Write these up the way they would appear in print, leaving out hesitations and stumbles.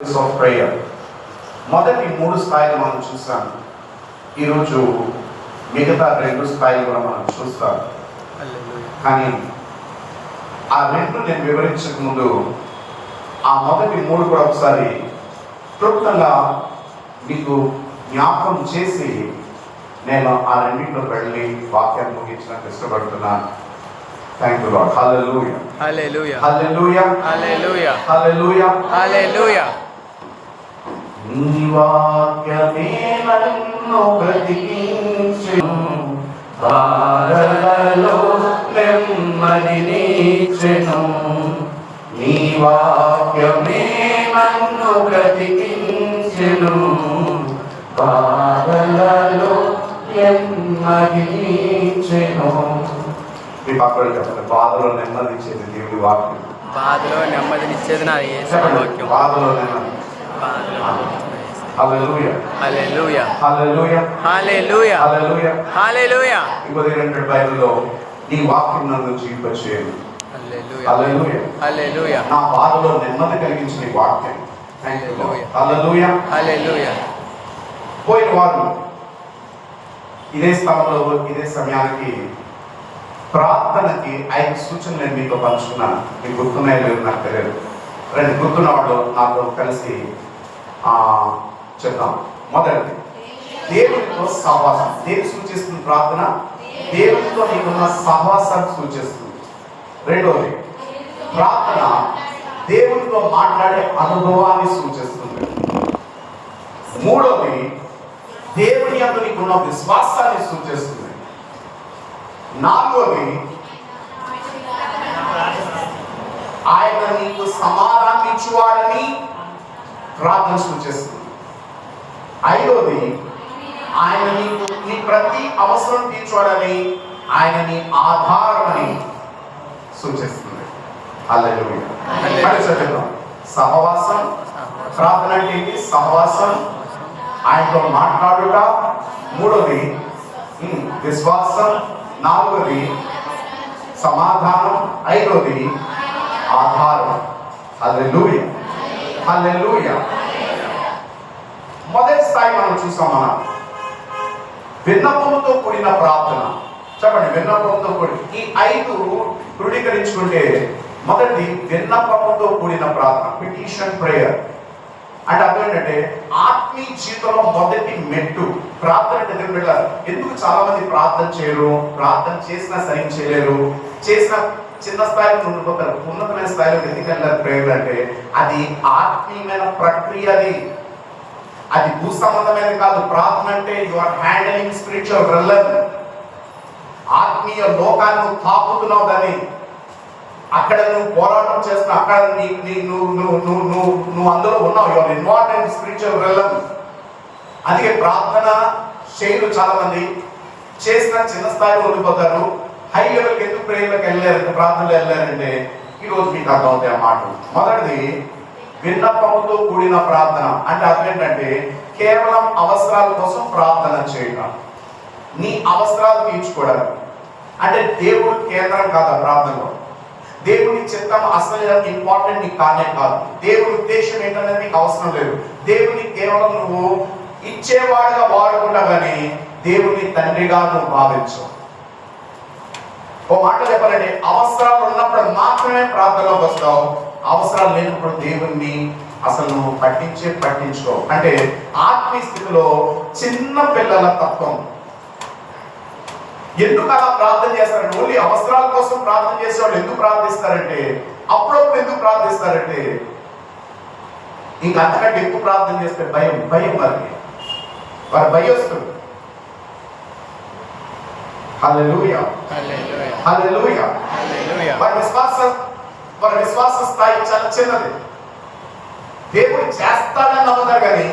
Of prayer మొదటి 3 స్థాయిలు మనం చూసాం. ఈరోజు మిగతా 2 స్థాయిలు కూడా మనం చూస్తాం. కానీ ఆ 2 నేను వివరించక ముందు ఆ మొదటి 3 కూడా ఒకసారి క్లుప్తంగా మీకు జ్ఞాపకం చేసి నేను ఆ రెండింటిలో వెళ్ళి వాక్యాన్ని ముగించడానికి ఇష్టపడుతున్నాను. Thank you Lord. Hallelujah. Hallelujah. Hallelujah. Hallelujah. Hallelujah. Hallelujah. నీ వాక్యమే నన్ను బ్రతికించెను, బాధలలో నెమ్మదినిచ్చెను. నీ వాక్యమే నన్ను బ్రతికించెను, బాధలలో నెమ్మదినిచ్చెను. మీ పక్కన చెప్పండి, బాధలో నెమ్మదిచ్చేది దేవుడి వాక్యం. బాధలో నెమ్మదినిచ్చేది నా యేసు వాక్యం. బాధలో నెమ్మది. హల్లెలూయా. హల్లెలూయా. హల్లెలూయా. హల్లెలూయా. హల్లెలూయా. హల్లెలూయా. ఇంకొక 2 బైబిల్లో నీ వాక్యం నన్ను జీవింపచేయను. హల్లెలూయా. హల్లెలూయా. హల్లెలూయా. నా బాధలో నెమ్మది కలిగించిన నీ వాక్యం. Thank you Lord. హల్లెలూయా. హల్లెలూయా. పోయిన వారు ఇదే స్థలంలో ఇదే సమయానికి ప్రార్థనకి 5 సూచనలు నేను మీతో పంచుకున్నాను. మీకు గుర్తున్నాయో లేదో నాకు తెలియదు. 2 గుర్తున్న వాళ్ళు నాతో కలిసి చెప్తాం. మొదటిది, దేవునితో సహవాసం. దేని సూచిస్తుంది ప్రార్థన? దేవునితో నీకున్న సహవాసాన్ని సూచిస్తుంది. రెండవది, ప్రార్థన దేవునితో మాట్లాడే అనుభవాన్ని సూచిస్తుంది. మూడవది, దేవుని యందు నీకున్న విశ్వాసాన్ని సూచిస్తుంది. నాలుగవది, ఆయన నీకు సమాధానం ఇచ్చువాడని ప్రార్థన సూచిస్తుంది. ఐదవది, ఆయన నీకు నీ ప్రతి అవసరం తీర్చువాడని, ఆయన నీ ఆధారమని సూచిస్తుంది. హల్లెలూయా. సహవాసం. ప్రార్థన అంటే ఏంటి? సహవాసం, ఆయనతో మాట్లాడుట. మూడవది విశ్వాసం. నాలుగవది సమాధానం. ఐదవది ఆధారం. హల్లెలూయా. హల్లెలూయా. మొదటి స్థాయి మనం చూసాం. మనం విన్నపముతో కూడిన ప్రార్థన. చెప్పండి, విన్నపముతో కూడి. ఈ 5 దృఢీకరించుకుంటే మొదటి విన్నపముతో కూడిన ప్రార్థన, పిటిషన్ ప్రేయర్. అంటే అర్థం ఏంటంటే ఆత్మీయ జీవితంలో మొదటి మెట్టు ప్రార్థన. ఎందుకు చాలా మంది ప్రార్థన చేయరు, ప్రార్థన చేసినా సరిగ్గా చేయలేరు, చేసిన చిన్న స్థాయిలో ఉండిపోతారు, ఉన్నతమైన స్థాయిలో ఎందుకు వెళ్ళారు ప్రేయర్ అంటే అది ఆత్మీయమైన ప్రక్రియ. అది భూ సంబంధమైనది కాదు. ప్రార్థన అంటే you are handling spiritual realm. ఆత్మీయ లోకాన్ని తాకుతున్నావు. దాన్ని అక్కడ నువ్వు పోరాటం చేస్తున్నావు, అక్కడ నువ్వు అందులో ఉన్నావు. You are involved in spiritual realm. అందుకే ప్రార్థన చేయరు చాలా మంది, చేసిన చిన్న స్థాయిలో ఉండిపోతారు. హై లెవెల్కి ఎందుకు ప్రేయర్లకు వెళ్ళారంటే, ప్రార్థనలు వెళ్ళారంటే ఈరోజు మీకు అర్థమవుతాయి ఆ మాటలు. మొదటిది విన్నపముతో కూడిన ప్రార్థన. అంటే అర్థం ఏంటంటే కేవలం అవసరాల కోసం ప్రార్థన చేయడం, నీ అవసరాలు తీర్చుకోవడానికి. అంటే దేవుడు కేంద్రం కాదు ప్రార్థనలో. దేవుని చిత్తం అసలు ఇంపార్టెంట్ నీకు కానే కాదు. దేవుని ఉద్దేశం ఏంటనేది నీకు అవసరం లేదు. దేవుని కేవలం నువ్వు ఇచ్చేవాడుగా వాడుకుంటా, కానీ దేవుని తండ్రిగా నువ్వు భావించు. ఓ మాట చెప్పాలంటే అవసరాలు ఉన్నప్పుడు మాత్రమే ప్రార్థనలోకి వస్తావు, అవసరాలు లేనప్పుడు దేవుణ్ణి అసలు నువ్వు పట్టించుకో. అంటే ఆత్మీయ స్థితిలో చిన్న పిల్లల తత్వం. ఎందుకు అలా ప్రార్థన చేస్తారంటే, ఓన్లీ అవసరాల కోసం ప్రార్థన చేసేవాళ్ళు ఎందుకు ప్రార్థిస్తారంటే, అప్పుడప్పుడు ఎందుకు ప్రార్థిస్తారంటే ఇంకా అంతకంటే ఎక్కువ ప్రార్థన చేస్తే భయం వారికి భయస్తుడు. హల్లెలూయా. హల్లెలూయా. వారి విశ్వాస స్థాయి చాలా చిన్నది. దేవుడు చేస్తాడని నమ్ముతాడు కానీ,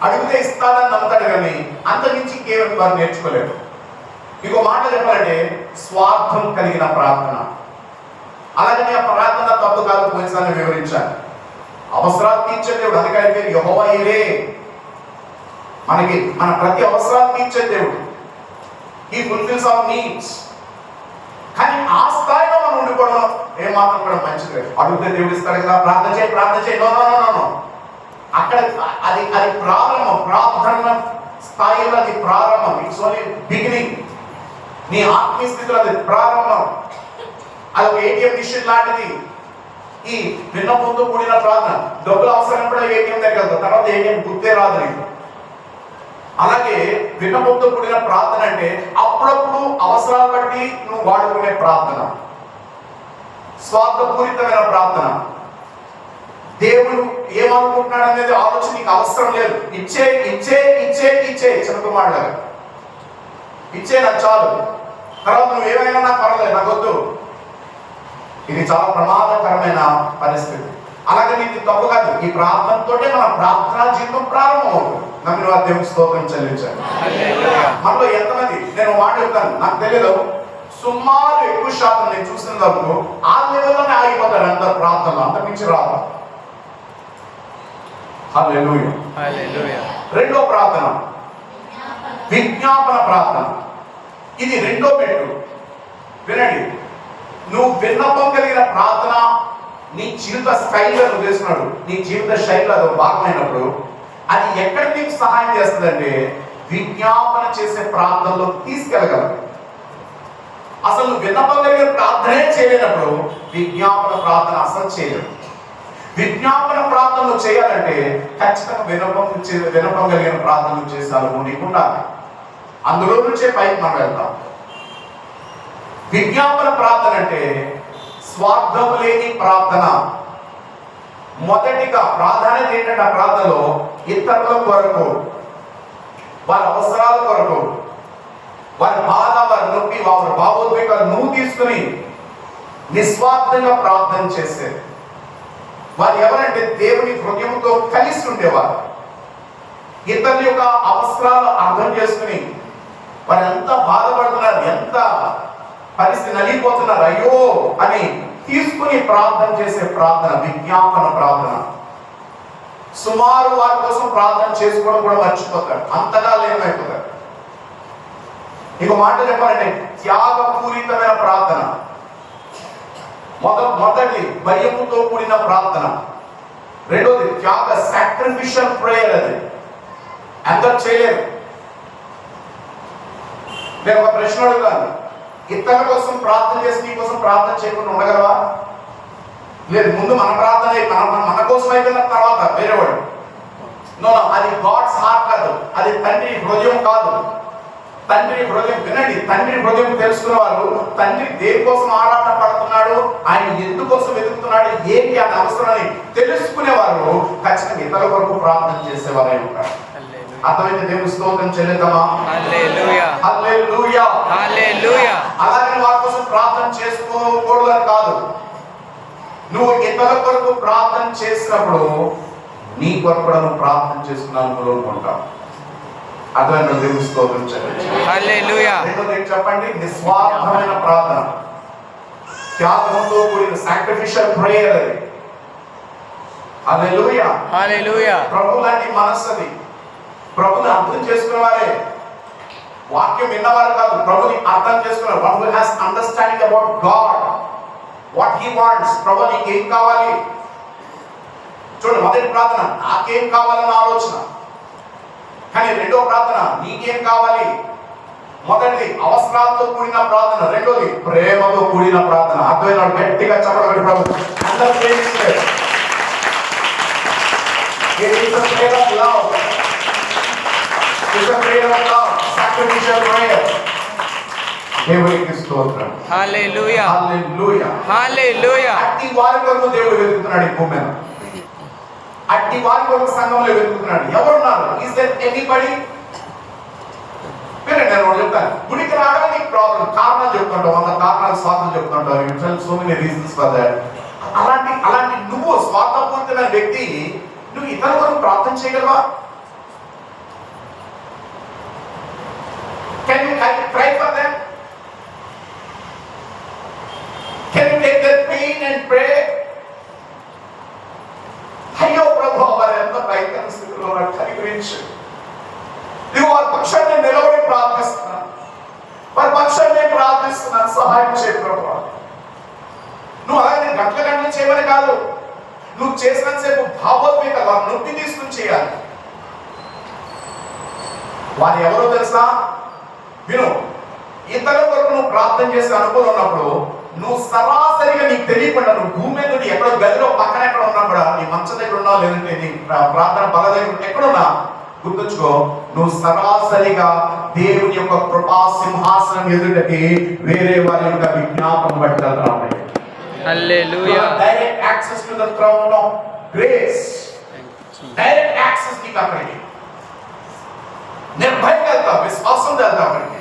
అడిగితే ఇస్తాడని నమ్ముతాడు కానీ అంతమించి కేవలం వారు నేర్చుకోలేరు. ఇంకో మాట చెప్పాలంటే స్వార్థం కలిగిన ప్రార్థన. అలాగనే ఆ ప్రార్థన తప్పు కాదు, పోయినసారి వివరించాను. అవసరాలు తీర్చే దేవుడు, అందుకని యెహోవా ఈరే. మనకి మన ప్రతి అవసరాలు తీర్చే దేవుడు. He fulfills our needs. కానీ ఆ స్థాయిలో మనం ఉండిపోవడం ఏమాత్రం కూడా మంచిది. అడిగితే దేవుడు ఇస్తాడు కదా, ప్రార్థన చేయి ప్రార్థన చేయి. No no no no. అక్కడ అది అది ప్రారంభం, ప్రార్థన స్థాయిలో అది ప్రారంభం. It's only beginning. నీ ఆత్మీయ స్థితిలో అది ప్రారంభం. అది ఒక ఏటీఎం మిషన్ లాంటిది. ఈ విన్నపంతో కూడిన ప్రార్థన, డబ్బులు అవసరమైనప్పుడు ఏటీఎం దగ్గర వెళ్తావు, తర్వాత ఏటీఎం గుర్తే రాదు నీకు. అలాగే విన్నపంతో కూడిన ప్రార్థన అంటే అప్పుడప్పుడు అవసరాలు బట్టి నువ్వు వాడుకునే ప్రార్థన, స్వార్థపూరితమైన ప్రార్థన. దేవుడు ఏమనుకుంటున్నాడు అనేది ఆలోచన నీకు అవసరం లేదు. ఇచ్చే ఇచ్చే ఇచ్చే ఇచ్చే చిన్నకుమారులాగా ఇచ్చే, నాకు చాలు, తర్వాత నువ్వు ఏమైనా నాకు పర్వాలేదు, నాకు వద్దు. ఇది చాలా ప్రమాదకరమైన పరిస్థితి. అలాగే ఇది తప్పు కాదు. ఈ ప్రార్థనతోటే మన ప్రార్థనా జీవితం ప్రారంభం అవుతుంది. నమ్మిన వారి దేవునికి స్తోత్రం చెల్లించాలి. మనలో ఎంతమంది, నేను మాట చెప్తాను, నాకు తెలియదు, సుమారు ఎక్కువ శాతం నేను చూసిన వరకు ఆ లెవెల్లోనే ఆగిపోతారు అందరు ప్రార్థనలు, అంతకుమించి రాదు. హల్లెలూయా. హల్లెలూయా. రెండో ప్రార్థన విజ్ఞాపన ప్రార్థన. ఇది రెండో పెట్టు. వినండి, నువ్వు విన్నపం కలిగిన ప్రార్థన నీ జీవిత స్టైల్లో నువ్వు చేస్తున్నాడు, నీ జీవిత శైలిలో అది భాగమైనప్పుడు అది ఎక్కడ నీకు సహాయం చేస్తుందంటే విజ్ఞాపన చేసే ప్రార్థనలో తీసుకెళ్ళగలరు. అసలు నువ్వు విన్నపం కలిగిన ప్రార్థనే చేయలేనప్పుడు విజ్ఞాపన ప్రార్థన అసలు చేయలేదు. విజ్ఞాపన ప్రార్థనలు చేయాలంటే ఖచ్చితంగా వినపం కలిగిన ప్రార్థనలు చేసాను నీకు ఉండాలి. అందులో నుంచే పైకి మనం వెళ్తాం. విజ్ఞాపన ప్రార్థన అంటే స్వార్థం లేని ప్రార్థన. మొదటిగా ప్రాధాన్యత ఏంటంటే ఆ ప్రార్థనలో ఇతరుల కొరకు, వారి అవసరాల కొరకు, వారి బాధ, వారి నొప్పి, వారి భావోద్వేగాలు నువ్వు తీసుకుని నిస్వార్థంగా ప్రార్థన చేసేది. వారు ఎవరంటే దేవుని హృదయంతో కలిసి ఉండేవారు. ఇతరుల యొక్క అవసరాలు అర్థం చేసుకుని వారు ఎంత బాధపడుతున్నారు, ఎంత పరిస్థితి నలిగిపోతున్నారు, అయ్యో అని తీసుకుని ప్రార్థన చేసే ప్రార్థన విజ్ఞాపన ప్రార్థన. సుమారు వారి కోసం ప్రార్థన చేసుకోవడం కూడా మర్చిపోతారు, అంతగా లేమైపోతారు. ఇంకో మాట చెప్పాలంటే త్యాగపూరితమైన ప్రార్థన. మొదటి భయముతో కూడిన ప్రార్థన. రెండోది త్యాగ, సాక్రిఫిషియల్ ప్రేయర్. అది అందరు చేయలేరు. నేను ఒక ప్రశ్న అడుగుతాను, ఇతరుల కోసం ప్రార్థన చేసి నీ కోసం ప్రార్థన చేయకుండా ఉండగలవా? లేదు, ముందు మన ప్రార్థన మన కోసం అయిపోయిన తర్వాత వేరేవాడు. నో, అది గాడ్స్ హార్ట్ కాదు, అది తండ్రి హృదయం కాదు. తండ్రి హృదయం వినండి, తండ్రి హృదయం తెలుసుకున్న వారు తండ్రి దేని కోసం ఆరాట పడుతున్నాడు, ఆయన ఎందుకోసం వెతుకుతున్నాడు, ఏంటి అనే అవసరాన్ని తెలుసుకునేవారు ఖచ్చితంగా ఇతరుల కొరకు ప్రార్థన చేసేవారే ఉంటారు. అర్థమైతే దేవుని స్తోత్రం చెల్లిద్దామా? హల్లెలూయా. హల్లెలూయా. హల్లెలూయా. అలాగే వారి కోసం ప్రార్థన చేసుకోకూడదని కాదు. నువ్వు ఇతరుల కొరకు ప్రార్థన చేసినప్పుడు నీ కొరకు కూడా నువ్వు ప్రార్థన చేసుకున్నాను అనుకుంటావు. అర్థమైన దేవుని స్తోత్రం చెల్లించాలి. హల్లెలూయా. రెండోది చెప్పండి, నిస్వార్థమైన ప్రార్థన, త్యాగంతో కూడిన సాక్రిఫిషియల్ ప్రేయర్. అది హల్లెలూయా. హల్లెలూయా. ప్రభు లాంటి మనస్సు అది. ప్రభుని అర్థం చేసుకునే వారే, వాక్యం విన్నవారు కాదు, ప్రభుని అర్థం చేసుకున్నారు. One who has understanding about God, what he wants. ప్రభు నీకు ఏం కావాలి? చూడండి, మొదటి ప్రార్థన నాకేం కావాలన్న ఆలోచన. కానీ రెండో ప్రార్థన నీకేం కావాలి. మొదటిది అవసరాలతో కూడిన ప్రార్థన, రెండోది ప్రేమతో కూడిన ప్రార్థన. అర్థమైన గట్టిగా చెప్పడం ప్రభు అందరూ ప్రేమిస్తారు. దేవునికి స్తోత్రం. హల్లెలూయా. హల్లెలూయా. హల్లెలూయా. అట్టి వారి కొరకు దేవుడు వెతుకుతున్నాడు ఈ భూమి మీద. అట్టి వారి కొరకు సంఘంలో వెతుకుతున్నాడు. ఎవరున్నారు? Is there anybody? నేను చెప్తాను, గుడికి రావడానికి ప్రాబ్లం కారణాలు చెప్తుంటావు, 100 కారణాలు స్వార్థం చెప్తుంటావు. You tell so many reasons for that. అలాంటి నువ్వు స్వార్థపూరితమైన వ్యక్తి, నువ్వు ఇతరుల కొరకు ప్రార్థన చేయగలవా? Can you pray for them? Can you take their pain and pray? అయ్యో ప్రభు, వారు ఎంత భయంకర స్థితిలో ఉన్నారు, కనికరించు. నువ్వు వారి పక్షాన్ని నిలబడి ప్రార్థిస్తున్నాను, వారి పక్షాన్ని ప్రార్థిస్తున్నాను, సహాయం చేయ ప్రభు. నువ్వు అలాగే చేయమని చేయమని కాదు, నువ్వు చేసినంతసేపు భావోద్వేగ వారి నొప్పి తీసుకుని చేయాలి. వారు ఎవరో తెలుసా? విను, ఇతరుల కొరకు నువ్వు ప్రార్థన చేసే అనుభవం ఉన్నప్పుడు నువ్వు సరాసరిగా నీకు తెలియకుండా నువ్వు భూమి మీద ఎక్కడో గదిలో పక్కన ఎక్కడ ఉన్నా కూడా, నీ మంచం దగ్గర ఉన్నావు, లేదంటే నీ ప్రార్థన బల దగ్గర ఎక్కడున్నా గుర్తుంచుకో, నువ్వు సరాసరిగా దేవుని యొక్క కృపా సింహాసనం ఎదుటకి వేరే వారి యొక్క విజ్ఞాపం పట్టగలుగుతావు. Hallelujah. Direct access to the throne of grace. Direct access నీకు అక్కడికి. నిర్భయంగా వెళ్తావు, విశ్వాసంతో వెళ్తావు అక్కడికి.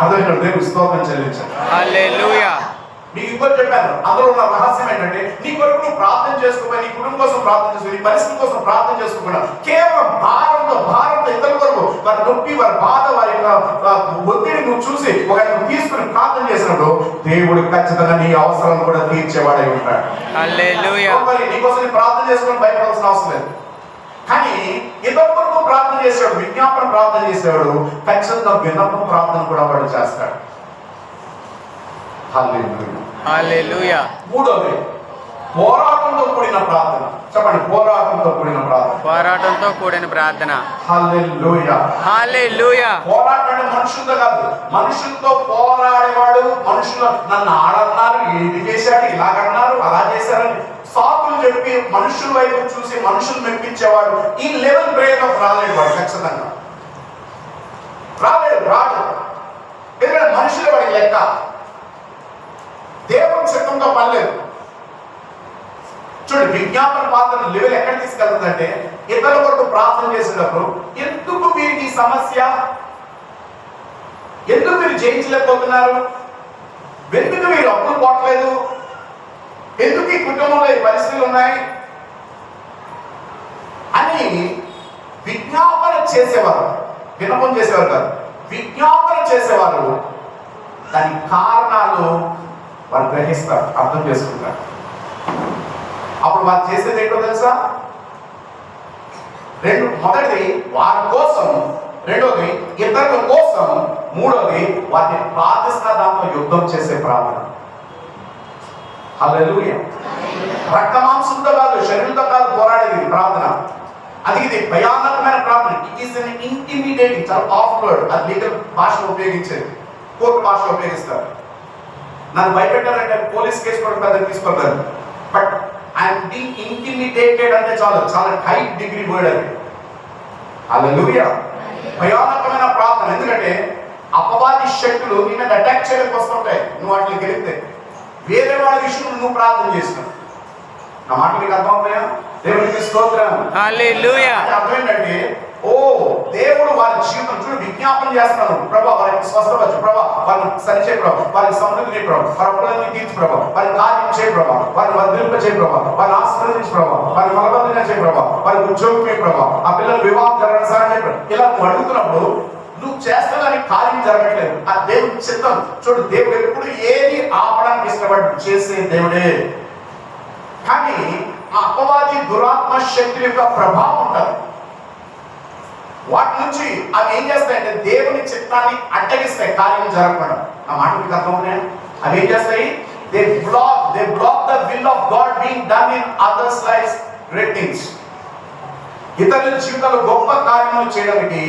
అర్థమైన దేవుని స్తోత్రం చెల్లించాలి. హల్లెలూయా. నీకు ఇంకోటి చెప్పాను, అందులో ఉన్న రహస్యం ఏంటంటే నీ కొరకు నువ్వు ప్రార్థన చేసుకోవాలి, నీ కుటుంబం కోసం ప్రార్థన చేసుకోవాలి, నీ పరిస్థితి కోసం ప్రార్థన చేసుకోకుండా కేవలం భారంతో ఇతరుల కొరకు వారి నొప్పి, వారి బాధ, వారి ఒత్తిడి నువ్వు చూసి ఒక తీసుకుని ప్రార్థన చేసినప్పుడు దేవుడు ఖచ్చితంగా నీ అవసరం కూడా తీర్చేవాడై ఉంటాడు. హల్లెలూయా. నీకోసం ప్రార్థన చేసుకొని భయపడాల్సిన అవసరం లేదు. కానీ ఇతరుల కొరకు ప్రార్థన చేసేవాడు, విజ్ఞాపన ప్రార్థన చేసేవాడు ఖచ్చితంగా విన్నపం ప్రార్థన కూడా వాడు చేస్తాడు. హల్లెలూయా. హల్లెలూయా. మూడోది పోరాటంతో కూడిన ప్రార్థన. చెప్పండి, పోరాటంతో కూడిన ప్రార్థన. పోరాటంతో కూడిన ప్రార్థన. హల్లెలూయా. హల్లెలూయా. పోరాటం అంటే మనుషులతో కాదు, మనుషులతో పోరాడేవాడు. మనుషులు నన్ను ఆడన్నారు, ఇది చేశాడు, ఇలాగన్నారు, అలా చేశారని సాకులు చెప్పి మనుషుల వైపు చూసి మనుషులు మెప్పించేవాడు ఈ లెవెల్ ప్రేయర్ రాలేడు. వాడు ఖచ్చితంగా రాడు. ఎందుకంటే మనుషులే వాడికి లెక్క, దేవుని చిత్తంతో పని లేదు. చూడు, విజ్ఞాపన పాత్ర లెవెల్ ఎక్కడ తీసుకెళ్తుందంటే ఇతరుల వరకు ప్రార్థన చేసేటప్పుడు ఎందుకు వీరికి ఈ సమస్య, ఎందుకు మీరు జయించలేకపోతున్నారు, ఎందుకు మీరు అప్పులు పోవట్లేదు, ఎందుకు ఈ కుటుంబంలో ఈ పరిస్థితులు ఉన్నాయి అని విజ్ఞాపన చేసేవారు. విన్నపం చేసేవారు కాదు, విజ్ఞాపన చేసేవారు. దాని కారణాలు వారు గ్రహిస్తారు, అర్థం చేసుకుంటారు. అప్పుడు వారు చేసేది ఏంటో తెలుసా? మొదటిది వారి కోసం, రెండోది ఇతరుల కోసం, మూడోది వారిని ప్రార్థిస్తున్న దాంట్లో యుద్ధం చేసే ప్రార్థన. హల్లెలూయా. రక్త మాంసంతో కాదు, శరీరంతో కాదు పోరాడేది ప్రార్థన. అది ఇది భయానకమైన ప్రార్థన. ఇట్ ఈస్ అన్ ఇంటిమిడేటింగ్, చాలా పవర్ఫుల్ వర్డ్. అది లీగల్ భాషలో ఉపయోగించేది, కోర్టు భాషలో ఉపయోగిస్తారు. నన్ను భయపెట్టారంటే పోలీస్ కేసు కూడా పెద్ద తీసుకోలేదు. బట్ ఐఎమ్ బీయింగ్ ఇంటిమిడేటెడ్ అంటే చాలా హై డిగ్రీ వర్డ్ అది. హల్లెలూయా. భయానకమైన ప్రార్థన. ఎందుకంటే అపవాది శక్తులు నీ మీద అటాక్ చేయడానికి వస్తుంటాయి. నువ్వు వాటిని గెలిపితే వేరే వాళ్ళ విషయంలో నువ్వు ప్రార్థన చేసినావు. నా మాట మీకు అర్థమవుతాయా? దేవునికి స్తోత్రం. హల్లెలూయా. అర్థం ఏంటంటే దేవుడు వారి జీవితం చూడు విజ్ఞాపన చేస్తున్నాడు. ప్రభా వారికి స్వస్థవచ్చు, ప్రభా వారిని సరిచే ప్రభా, వారికి సమృద్ధిని ప్రభా, వారి అప్పులన్నీ తీర్చి ప్రభా, వారిని కార్యం చేయ ప్రభా, వారిని వర్ధింప చేయ ప్రభా, వారిని ఆశీర్వదించి ప్రభా, వారిని ఫలవంతంగా చేయ ప్రభా, వారికి ఉద్యోగమే ప్రభా, ఆ పిల్లలు వివాహం జరగడం సాయం. ఇలా నువ్వు అడుగుతున్నప్పుడు నువ్వు చేస్తానికి కార్యం జరగట్లేదు. ఆ దేవుడి చిత్తం చూడు. దేవుడు ఎప్పుడు ఏది ఆపడానికి ఇష్టపడి చేసే దేవుడే. కానీ ఆ అపవాది దురాత్మ శక్తి యొక్క ప్రభావం ఉంటుంది. వాటి నుంచి అవి ఏం చేస్తాయంటే దేవుని చిత్తాన్ని అడ్డగిస్తాయి, కార్యం జరగకుండా. నా మాట మీకు అర్థమవుతున్నాయి? అవి ఏం చేస్తాయి? They block the will of God being done in others lives great things. ఇతరుల జీవితాలు గొప్ప కార్యములు చేయడానికి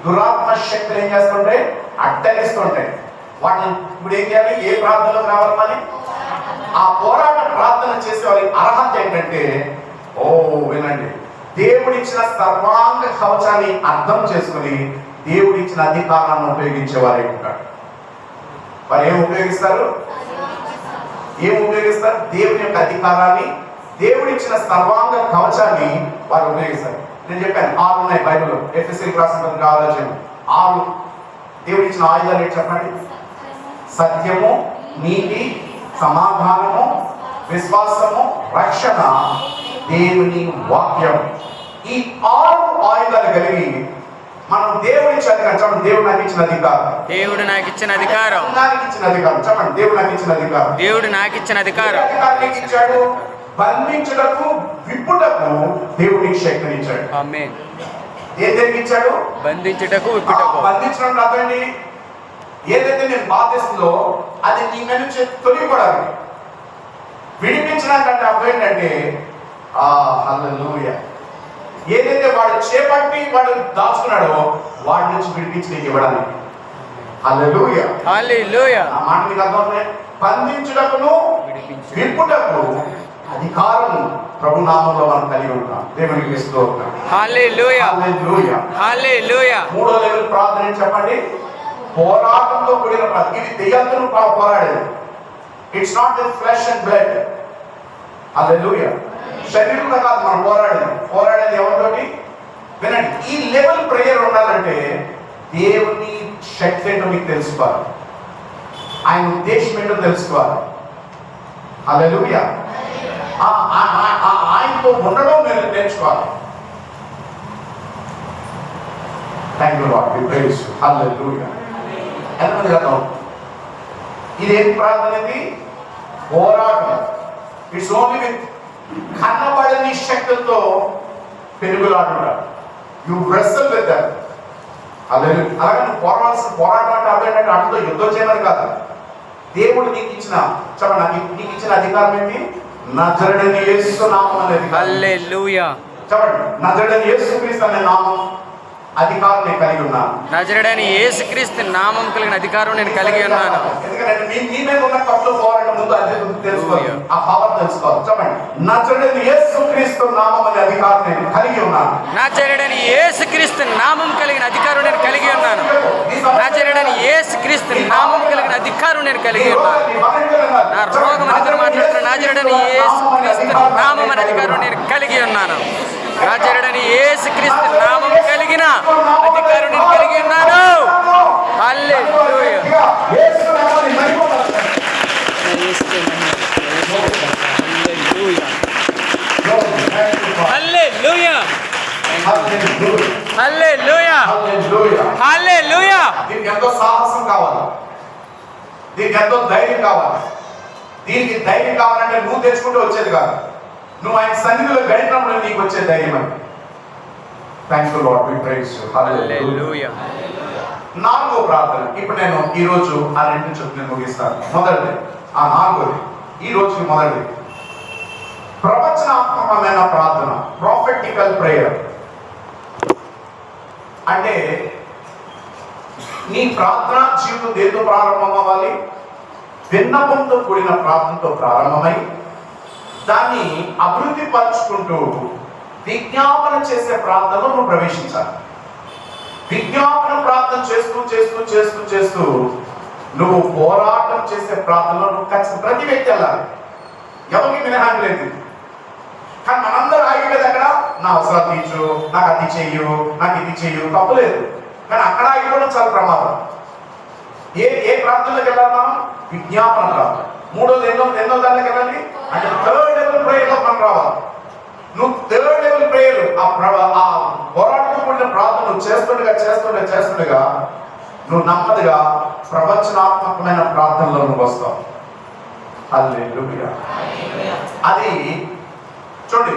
దురాత్మ శక్తులు ఏం చేస్తుంటాయి? అడ్డగిస్తుంటాయి. వాటిని ఇప్పుడు ఏం చేయాలి? ఏ ప్రార్థనలోకి రావాలి? మరి ఆ పోరాట ప్రార్థన చేసే వారి అర్హత ఏంటంటే వినండి, దేవుడిచ్చిన సర్వాంగ కవచాన్ని అర్థం చేసుకుని దేవుడిచ్చిన అధికారాన్ని ఉపయోగించే వారే ఉంటారు. వారు ఏం ఉపయోగిస్తారు? దేవుని యొక్క అధికారాన్ని, దేవుడిచ్చిన సర్వాంగ కవచాన్ని వారు ఉపయోగిస్తారు. నేను చెప్పాను 6 ఉన్నాయి బైబిల్లో. ఎఫెసీయులకు రాసిన పత్రిక 6 దేవుడిచ్చిన ఆయుధాలు ఏంటి చెప్పండి? సత్యము, నీతి, సమాధానము, విశ్వాసము, రక్షణ, దేవుని వాక్యం. ఈ 6 ఆయుధాలు కలిగి మనం దేవుడిచ్చిన అధికారం. దేవుడు నాకు ఇచ్చిన అధికారం. దేవుడు నాకు ఇచ్చిన అధికారం. చెప్పండి, దేవుడు నాకు ఇచ్చిన అధికారం. దేవుడు నాకు ఇచ్చిన అధికారం. అధికారాన్ని ఇచ్చాడు. బంధించుటకు, విప్పుటకు దేవుడికి శక్తిని ఇచ్చాడు. ఆమేన్. ఏదైతే ఇచ్చాడు? బంధించుటకు, విప్పుటకు. బంధించడం అర్థండి, ఏదైతే నేను బాధిస్తుందో అది నీ మీద నుంచి తొలగిపోవడానికి. విడిపించినాకంటే అర్థం ఏంటంటే హల్లెలూయా, ఏదైతే వాడు చేపట్టి వాడు దాచుకున్నాడో వాడి నుంచి విడిపించి నీకు ఇవ్వడానికి. హల్లెలూయా, హల్లెలూయా. ఆ మాట మీకు అర్థమవుతుంది. బంధించుటకును విప్పుటకు అధికారం ప్రభు నామంలో మనం కలిగి ఉంటాం. దేవునికి స్తోత్రం. హల్లెలూయా, హల్లెలూయా, హల్లెలూయా. మూడో లెవెల్ ప్రార్థన ఏంటి చెప్పండి? పోరాటంతో కూడిన ప్రార్థన. ఇది దెయ్యాలతో పోరాడేది. It's not with flesh and blood. Hallelujah. శరీరంలో కాదు మనం పోరాడేది ఎవరితోటి? వినండి, ఈ లెవెల్ ప్రేయర్ ఉండాలంటే దేవుని శక్తి ఏంటో మీకు తెలుసుకోవాలి, ఆయన ఉద్దేశం ఏంటో తెలుసుకోవాలి. హల్లెలూయా. ఆయనతో ఉండడం మీరు నేర్చుకోవాలి. Thank you Lord, we praise you. Hallelujah. ఎంతమంది కదా ఇదేం ప్రార్థన? ఇది పోరాటం. ఇట్స్ ఓన్లీ విత్ కన్నబడని శక్తులతో పెరుగులాడుట. You wrestle with that. Hallelujah. అలాగే నువ్వు పోరాటం అంటే అర్థం ఏంటంటే అటుతో యుద్ధం చేయమని కాదు. దేవుడు నీకు ఇచ్చిన చెప్పండి, నీకు ఇచ్చిన అధికారం ఏంటి? నజరేయుడైన యేసు నామం అనేది. హల్లెలూయా. చెప్పండి, నజరేయుడైన యేసుక్రీస్తు అనే నామం అధికారం నేను కలిగి ఉన్నాను. నజరేయుడైన యేసుక్రీస్తు నామం కలిగిన అధికారం నేను కలిగి ఉన్నాను. ఎందుకంటే మీ మీద ఉన్న తప్పులు పోరాటం ముందు అది తెలుసుకోవాలి, ఆ పవర్ తెలుసుకోవాలి. చెప్పండి, నజరేయుడైన యేసుక్రీస్తు నామం అనే అధికారం నేను కలిగి ఉన్నాను. నజరేయుడైన యేసుక్రీస్తు నామం కలిగిన అధికారం నేను కలిగి ఉన్నాను. నజరేయుడైన యేసుక్రీస్తు నామం కలిగిన అధికారం నేను కలిగి ఉన్నాను. నా రోగం అనేది మాట్లాడుతున్న నజరేయుడైన యేసుక్రీస్తు నామం అనే అధికారం నేను కలిగి ఉన్నాను. నజరేయుడైన యేసుక్రీస్తు నామం కలిగిన అధికారం నేను కలిగి ఉన్నాను. హల్లెలూయా. హల్లెలూయా, హల్లెలూయా, హల్లెలూయా. దీనికి ఎంతో సాహసం కావాలి, దీనికి ఎంతో ధైర్యం కావాలి. దీనికి ధైర్యం కావాలంటే నువ్వు తెచ్చుకుంటూ వచ్చేది కాదు, నువ్వు ఆయన సన్నిధిలో గడిపినప్పుడు నీకు వచ్చే ధైర్యం అని. Thank you Lord, we praise you. Hallelujah. నాలుగో ప్రార్థన. ఇప్పుడు నేను ఈ రోజు ఆ రెండు చొప్పున నేను ముగిస్తాను. మొదటిది, ఆ నాలుగోది ఈ రోజు మొదటిది ప్రవచనాత్మకమైన ప్రార్థన, ప్రాఫెటికల్ ప్రేయర్. అంటే నీ ప్రార్థన జీవితం దేంతో ప్రారంభం అవ్వాలి? విన్నపంతో కూడిన ప్రార్థనతో ప్రారంభమై దాన్ని అభివృద్ధి పరుచుకుంటూ విజ్ఞాపన చేసే ప్రార్థనలో నువ్వు ప్రవేశించాలి. విజ్ఞాపన ప్రార్థన చేస్తూ చేస్తూ చేస్తూ చేస్తూ నువ్వు పోరాటం చేసే ప్రార్థనలో నువ్వు ప్రతి వ్యక్తి వెళ్ళాలి. ఎవరికి మినహాయి లేదు. కానీ మనందరూ ఆగిపోయేది అక్కడ, నా అవసరాలు తీర్చు, నాకు అది చెయ్యు, నాకు ఇది చెయ్యు, తప్పులేదు. కానీ అక్కడ ఆగిపోవడం చాలా ప్రమాదం. ఏ ప్రార్థనలోకి వెళ్ళాలి మనం? విజ్ఞాపన ప్రార్థన. మూడోది ఎన్నో దానికి వెళ్ళాలి అంటే థర్డ్ లెవెల్ ప్రేయర్లో మనం రావాలి. నువ్వు థర్డ్ లెవెల్ ప్రేయర్, ఆ పోరాటంతో కూడిన ప్రార్థన నువ్వు చేస్తుండగా నువ్వు నెమ్మదిగా ప్రవచనాత్మకమైన ప్రార్థనలో నువ్వు వస్తావు. హల్లెలూయా. అది చూడండి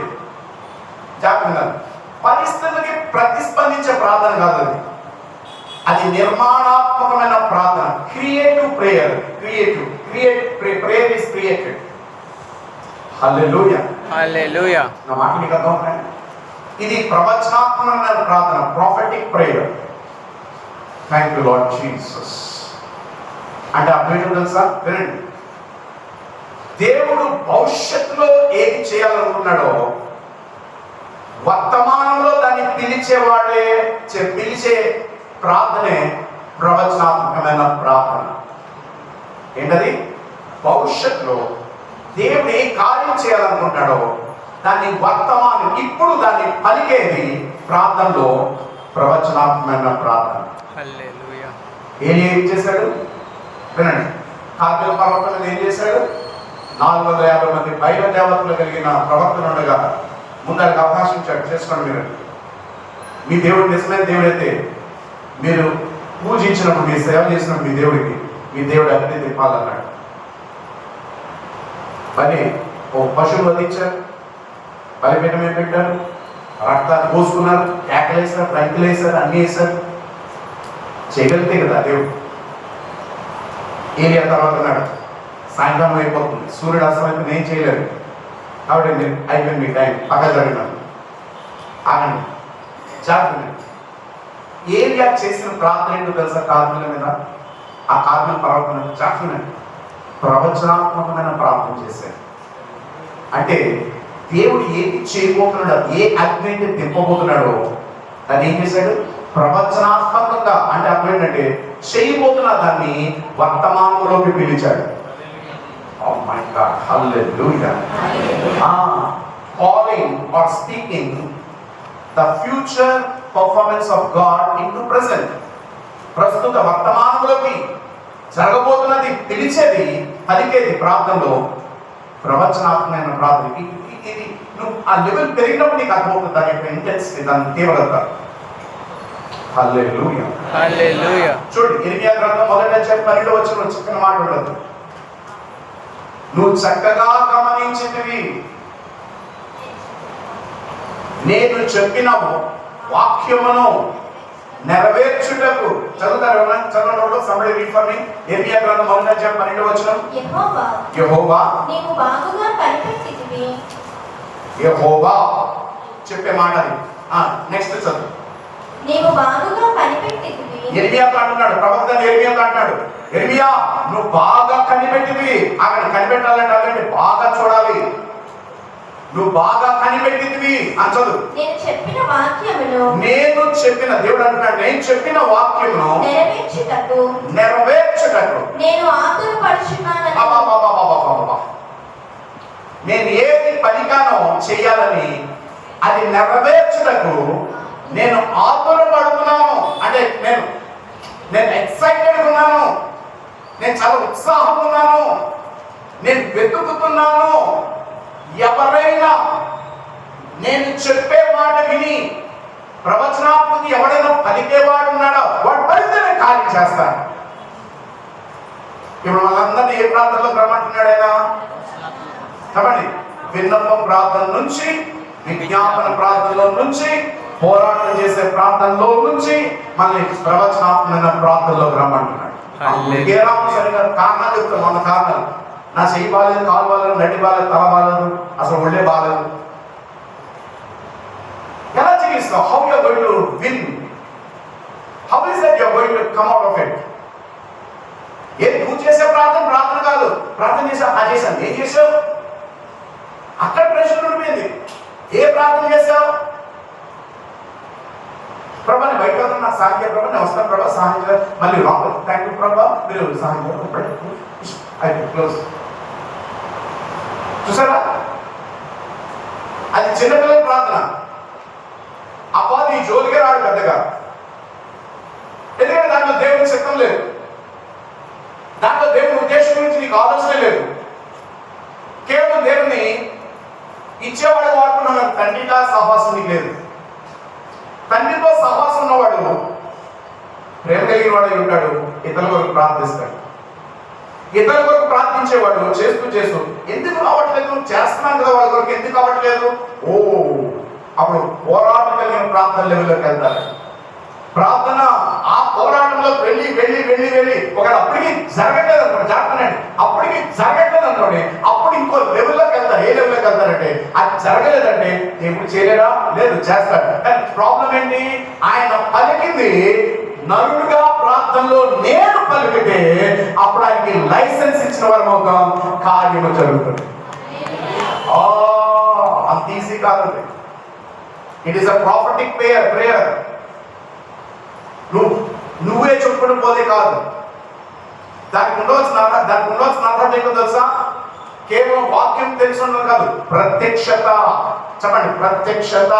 జాగ్రత్తగా, పరిస్థితులకి ప్రతిస్పందించే ప్రార్థన కాదు అది. అది నిర్మాణాత్మకమైన ప్రార్థన, creative prayer. Prayer is created. Hallelujah, hallelujah. నా మాట మీకు అర్థమవుతుంది? ఇది ప్రవచనాత్మకమైన ప్రార్థన, prophetic prayer. Thank you Lord Jesus. అంటే అర్థం తెలుసా? వినండి, దేవుడు భవిష్యత్తులో ఏది చేయాలనుకున్నాడో వర్తమానంలో దాన్ని పిలిచే ప్రార్థనే ప్రవచనాత్మకమైన ప్రార్థన. ఏంటది? భవిష్యత్తులో దేవుడు ఏ కార్యం చేయాలనుకుంటాడో దాన్ని వర్తమానం ఇప్పుడు దాన్ని పలికేది ప్రార్థనలో ప్రవచనాత్మకమైన ప్రార్థన. హల్లెలూయా. ఏం చేశాడు? వినండి, కార్మిక పర్వతం మీద ఏం చేశాడు? 450 మంది బయట దేవతలు కలిగిన ప్రవర్తన ఉండగా ముందరికి అవకాశం చేసుకోండి. మీ దేవుడు నిజమైన దేవుడైతే మీరు పూజించినప్పుడు, మీ సేవ చేసినప్పుడు మీ దేవుడు అగ్ని తిప్పాలన్నాడు. మరి ఓ పశువులు వధించారు, బలిపీఠం ఏం పెట్టారు, రక్తాన్ని పోసుకున్నారు, కేకలేసారు, రంకులు వేశారు, అన్నీ వేశారు. చేయగలిగితే కదా దేవుడు. ఏలియా తర్వాత అన్నాడు, సాయంకాలం అయిపోతుంది, సూర్యుడు అస్తమైతే నేను చేయలేను కాబట్టి మీరు అయిపోయింది మీ టైం పక్క జరిగినాను ఆగండి జాగ్రత్త. ఏలియా చేసిన ప్రార్థన ఏంటో తెలుసా? కార్మికుల మీద, ఆ కార్మిక పర్వతం జాగ్రత్త ప్రవచనాత్మకమైన ప్రార్థన చేశాడు. అంటే దేవుడు ఏది చేయబోతున్నాడో, ఏ అగ్ని అయితే తిప్పబోతున్నాడో దాన్ని ఏం చేశాడు? ప్రవచనాత్మకంగా. అంటే అర్థం ఏంటంటే చేయబోతున్న దాన్ని వర్తమానంలోకి పిలిచాడు. Oh my God, hallelujah. Calling or speaking the future performance of God into present. ప్రస్తుత వర్తమానంలోకి జరగబోతున్నది పిలిచేది, పలికేది ప్రార్థనలో ప్రవచనాత్మకమైన ప్రార్థన. ఇది నువ్వు ఆ లెవెల్ పెరిగినప్పుడు నీకు అర్థమవుతుంది దాని యొక్క ఇంటెన్సిటీ, దాని తీవ్రత. హల్లెలూయా హల్లెలూయా. చూడండి ఇర్మియా గ్రంథం 1:12 చిన్న మాట ఉండదు. నువ్వు చక్కగా గమనించితివి, నేను చెప్పిన వాక్యమును నెరవేర్చుటకు. చదువుతారు ఎవరైనా? చదవడంలో somebody read for me. ఇర్మియా గ్రంథం 1:12 యెహోవా నీవు బాగుగా కనిపెట్టితివి. యెహోవా చెప్పే మాట అది. నెక్స్ట్ చదువు. నీవు బాగుగా కనిపెట్టితివి. ఇర్మియాతో అంటున్నాడు, ప్రవక్త ఇర్మియాతో అంటున్నాడు, ఇర్మియా నువ్వు బాగా కనిపెట్టివి. అక్కడ కనిపెట్టాలంటే అదండి బాగా చూడాలి. నువ్వు బాగా కనిపెట్టివి అని చదువు. నేను చెప్పిన వాక్యమును, నేను చెప్పిన, దేవుడు అంటున్నాడు నేను చెప్పిన వాక్యమును నెరవేర్చుటకు నేను ఆతురపడుచున్నానని. నేను ఏది పలికానో చేయాలని, అది నెరవేర్చుటకు నేను ఆతురపడుతున్నాను. అంటే నేను ఎక్సైటెడ్ ఉన్నాను, నేను చాలా ఉత్సాహం ఉన్నాను, నేను వెతుకుతున్నాను. ఎవరైనా నేను చెప్పే మాట విని ప్రవచనాత్మకి ఎవడైనా పలికేవాడు ఉన్నాడో వాడు పలికితే నేను కార్యం చేస్తాను. ఇప్పుడు వాళ్ళందరినీ ఏ ప్రాంతంలో రమ్మంటున్నాడు ఆయన? చెప్పండి. విన్నపం ప్రాంతం నుంచి, విజ్ఞాపన ప్రాంతంలో నుంచి, పోరాటం చేసే ప్రాంతంలో నుంచి మళ్ళీ ప్రవచనాత్మకమైన ప్రాంతంలోకి రమ్మంటున్నాడు. ఏ రాము సరిగా కారణాలు చెప్తాం, మన కారణాలు. నా చెయ్యి బాగాలేదు, కాలు బాగాలేదు, నడి బాగాలేదు, తల బాగాలేదు, అసలు ఒళ్ళే బాగాలేదు. ఎలా జీవిస్తావు? How you are going to win? How is that you are going to come out of it? నువ్వు చేసే ప్రార్థన కాదు. ప్రార్థన చేశాను ఏం చేసావు? అక్కడ ప్రెషర్ ఉండిపోయింది. ఏ ప్రార్థన చేసావు? ప్రభా నేను బయట నాకు సహాయం చేయ ప్రభా, నేను వస్తాను ప్రభా సహాయం చేయాలి. మళ్ళీ రాబో థ్యాంక్ యూ ప్రభా మీరు సహాయం చేయాలి. క్లోజ్. చూసారా? అది చిన్నపిల్లల ప్రార్థన. అపాది ఈ జోలిగా రాడు పెద్దగా. ఎందుకంటే దాంట్లో దేవుని చిత్తం లేదు, దాంట్లో దేవుని ఉద్దేశం గురించి నీకు ఆలోచన లేదు. కేవలం దేవుని ఇచ్చేవాడు వాడుకున్నాను, తండ్రిగా సహవాసం నీకు లేదు. తండ్రితో సహవాసం ఉన్నవాడు ప్రేమ కలిగిన వాడు ఉంటాడు, ఇతరుల కొరకు ప్రార్థిస్తాడు. ఇతరుల కొరకు ప్రార్థించేవాడు చేస్తూ ఎందుకు రావట్లేదు? చేస్తున్నాను కదా వాళ్ళ కొరకు, ఎందుకు అవ్వట్లేదు? అప్పుడు పోరాటం కలిగిన ప్రార్థన లెవెల్లోకి వెళ్తారు. ప్రార్థన ఆ పోరాటంలో వెళ్ళి ఒకవేళ అప్పటికి జరగట్లేదు అనుకోండి, జాగ్రత్త, అప్పటికి జరగట్లేదు అనుకోండి, అప్పుడు ఇంకో లెవెల్లోకి వెళ్తారు. ఏ లెవెల్లోకి వెళ్తారంటే అది జరగలేదంటే దేవుడు చేయలేడా? లేదు, చేస్తాడు. కానీ ప్రాబ్లం ఏంటి? ఆయన పలికింది నరుడుగా ప్రార్థనలో నేను పలికితే అప్పుడు ఆయనకి లైసెన్స్ ఇచ్చిన వారు ఒక కార్యము జరుగుతుంది. అంత ఈజీ కాదు. It is a prophetic prayer. నువ్వే చెప్పుకుంటూ పోతే కాదు. దానికి ఉండవలసిన అర్థం ఏంటో తెలుసా? కేవలం వాక్యం తెలిసి ఉండదు కాదు, ప్రత్యక్షత. చెప్పండి, ప్రత్యక్షత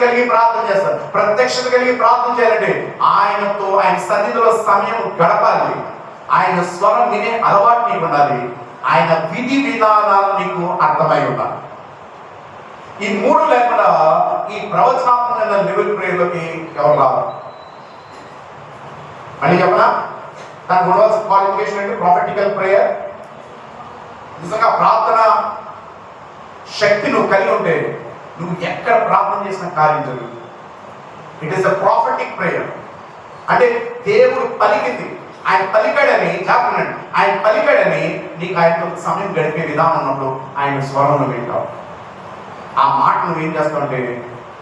కలిగి ప్రార్థన చేస్తారు. ప్రత్యక్షత కలిగి ప్రార్థన చేయాలంటే ఆయనతో, ఆయన సన్నిధిలో సమయం గడపాలి. ఆయన స్వరం వినే అలవాటు నీకు ఉండాలి. ఆయన విధి విధానాలు నీకు అర్థమై ఉండాలి. ఈ మూడు లేకుండా ఈ ప్రవచనాత్మకమైన లెవెల్ ప్రేయర్లోకి ఎవరు రావాలి? అని చెప్పనా? దానికి ఉండవలసిన క్వాలిఫికేషన్ ఏంటి? Prophetical prayer. నిజంగా ప్రార్థన శక్తి నువ్వు కలిగి ఉంటే నువ్వు ఎక్కడ ప్రార్థన చేసిన కార్యం జరుగుతుంది. It is a prophetic prayer. అంటే దేవుడు పలికింది, ఆయన పలికాడని జాగ్రత్త, ఆయన పలికాడని నీకు ఆయనతో సమయం గడిపే విధానం ఉన్నప్పుడు ఆయన స్వరం నువ్వు వింటావు. ఆ మాట నువ్వు ఏం చేస్తావంటే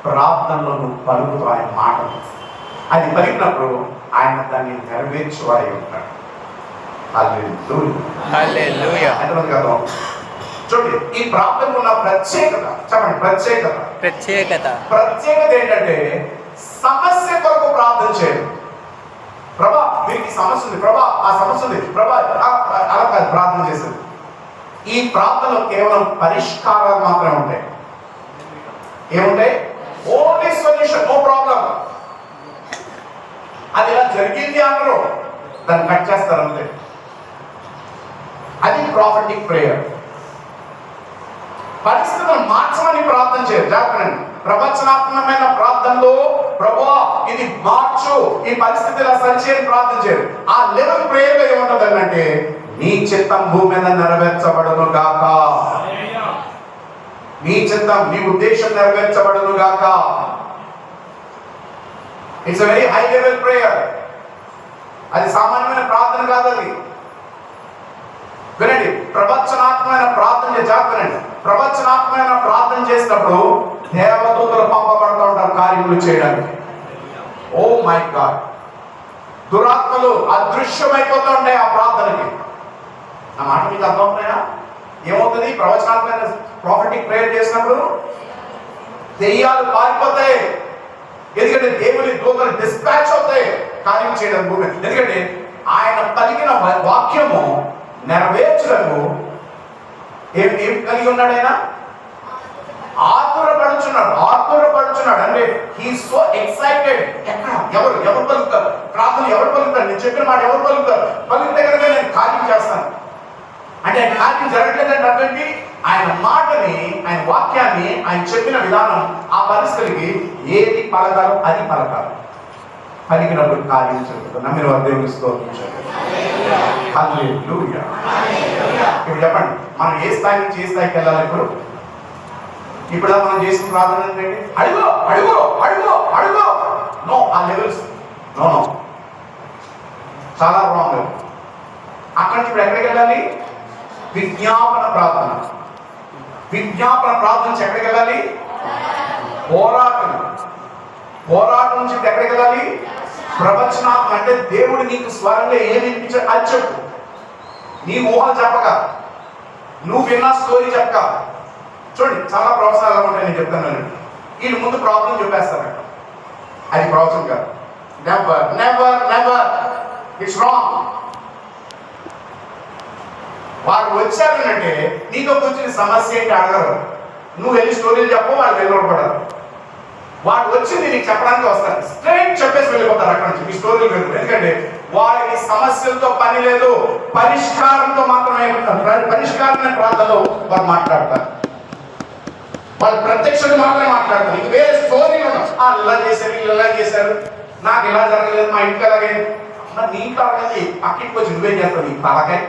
ప్రార్థనలో నువ్వు పలుకుతావు ఆయన మాటలు. అది పలికినప్పుడు ఆయన దాన్ని నెరవేర్చేవాడై ఉంటాడు. హల్లెలూయా. ఎంతమంది కదా చూడండి, ఈ ప్రార్థనకు ఉన్న ప్రత్యేకత చెప్పండి. ప్రత్యేకత ఏంటంటే సమస్య కొరకు ప్రార్థన చేయడం. ప్రభా వీరికి సమస్య ఉంది, ప్రభా ఆ సమస్య ఉంది, ప్రభా అలా కాదు ప్రార్థన చేసేది. ఈ ప్రార్థనలో కేవలం పరిష్కారాలు మాత్రమే ఉంటాయి. ఏముంటాయి? Only solution, no problem. అది ఇలా జరిగింది అంటారు, దాన్ని కట్ చేస్తారు అంతే. అది ప్రాఫిటిక్ ప్రేయర్. పరిస్థితులను మార్చమని ప్రార్థన చేయరు. జాగ్రత్త. ప్రవచనాత్మకమైన ప్రార్థనలో ప్రభువా ఇది మార్చు, ఈ పరిస్థితి ఇలా సరిచేయని ప్రార్థన చేయరు. ఆ లెవెల్ ప్రేయర్లో ఏముంటుంది అంటే నీ చిత్తం భూమి మీద నెరవేర్చబడును గాక, నీ చిత్తం నీ ఉద్దేశం నెరవేర్చబడును గాక. It's a very high level prayer. అది సామాన్యమైన ప్రార్థన కాదు. అది వినండి, ప్రవచనాత్మకమైన ప్రార్థన జాగ్రత్త. ప్రవచనాత్మకమైన ప్రార్థన చేసినప్పుడు దేవదూతలు పంపబడుతూ ఉంటారు కార్యములు చేయడానికి. ఓ మై గాడ్, దురాత్మలు అదృశ్యమైపోతూ ఉంటాయి ఆ ప్రార్థనకి. నా మాట మీకు అర్థమవుతున్నాయా? ఏమవుతుంది? ప్రవచనాత్మకమైన ప్రాఫిటిక్ ప్రేయర్ చేసినప్పుడు దెయ్యాలు పారిపోతాయి. ఎందుకంటే దేవుని దూతలు డిస్పాచ్ అవుతాయి కార్యం చేయడం భూమి. ఎందుకంటే ఆయన పలికిన వాక్యము నెరవేర్చడము ఏం కలిగి ఉన్నాడు? ఆయన ఆతురపడుచున్నాడు. అంటే హీ సో ఎక్సైటెడ్. ఎవరు పలుకుతారు? ప్రార్థన ఎవరు పలుకుతారు? నేను చెప్పిన మాట ఎవరు పలుకుతారు? పలికితే కనుక నేను కార్యం చేస్తాను అంటే ఆయన కార్యం జరగట్లేదంటే అర్థండి ఆయన మాటని, ఆయన వాక్యాన్ని, ఆయన చెప్పిన విధానం ఆ పరిస్థితికి ఏది పలకాలో అది పలకాలి. పలికినప్పుడు కార్యం జరుగుతుంది. నమ్మిన వారు దేవుని స్తోత్రం. హల్లెలూయా. ఇప్పుడు చెప్పండి, మనం ఏ స్థాయి నుంచి ఏ స్థాయికి వెళ్ళాలి? ఇప్పుడు మనం చేసిన ప్రార్థన ఏంటంటే అడుగు అడుగు అడుగు అడుగు. నో, ఆ లెవెల్స్ నో, చాలా రాంగ్. అక్కడి నుంచి ఇప్పుడు ఎక్కడికి వెళ్ళాలి? విజ్ఞాపన ప్రార్థన. నుంచి ఎక్కడికి వెళ్ళాలి? పోరాటం నుంచి ఎక్కడికి వెళ్ళాలి? ప్రవచనాత్మ. అంటే దేవుడు నీకు స్వరంగా ఏమి వినిపించాడు అది చెప్పు. నీ ఊహలు చెప్పక, నువ్వు విన్న స్టోరీ చెప్పక. చూడండి, చాలా ప్రవచనాలు ఉంటాయి. నేను చెప్తాను, వీళ్ళు ముందు ప్రాబ్లం చెప్పేస్తారంట. అది ప్రవచనం కాదు. Never never never, it's wrong. వారు వచ్చారంటే నీతో వచ్చిన సమస్య ఏంటి అడగరు. నువ్వు వెళ్ళి స్టోరీలు చెప్పు, వాళ్ళు వెళ్ళిపడరు. వాడు వచ్చింది నీకు చెప్పడానికి వస్తారు, స్ట్రైట్ చెప్పేసి వెళ్ళిపోతారు అక్కడ నుంచి. మీ స్టోరీలు వెళ్ళరు. ఎందుకంటే వారికి సమస్యలతో పని లేదు, పరిష్కారంతో మాత్రమే. పరిష్కారమైన ప్రాంతంలో వారు మాట్లాడతారు. వాళ్ళు ప్రత్యక్షంగా మాత్రమే మాట్లాడతారు. ఇంక వేరే స్టోరీలు ఇలా చేశారు, వీళ్ళు ఇలా చేశారు, నాకు ఇలా జరగలేదు, మా ఇంటికి అలాగే. నీ తలకాయ పక్కింటికి వచ్చి నువ్వేం చేస్తావు? నీ తలకాయ.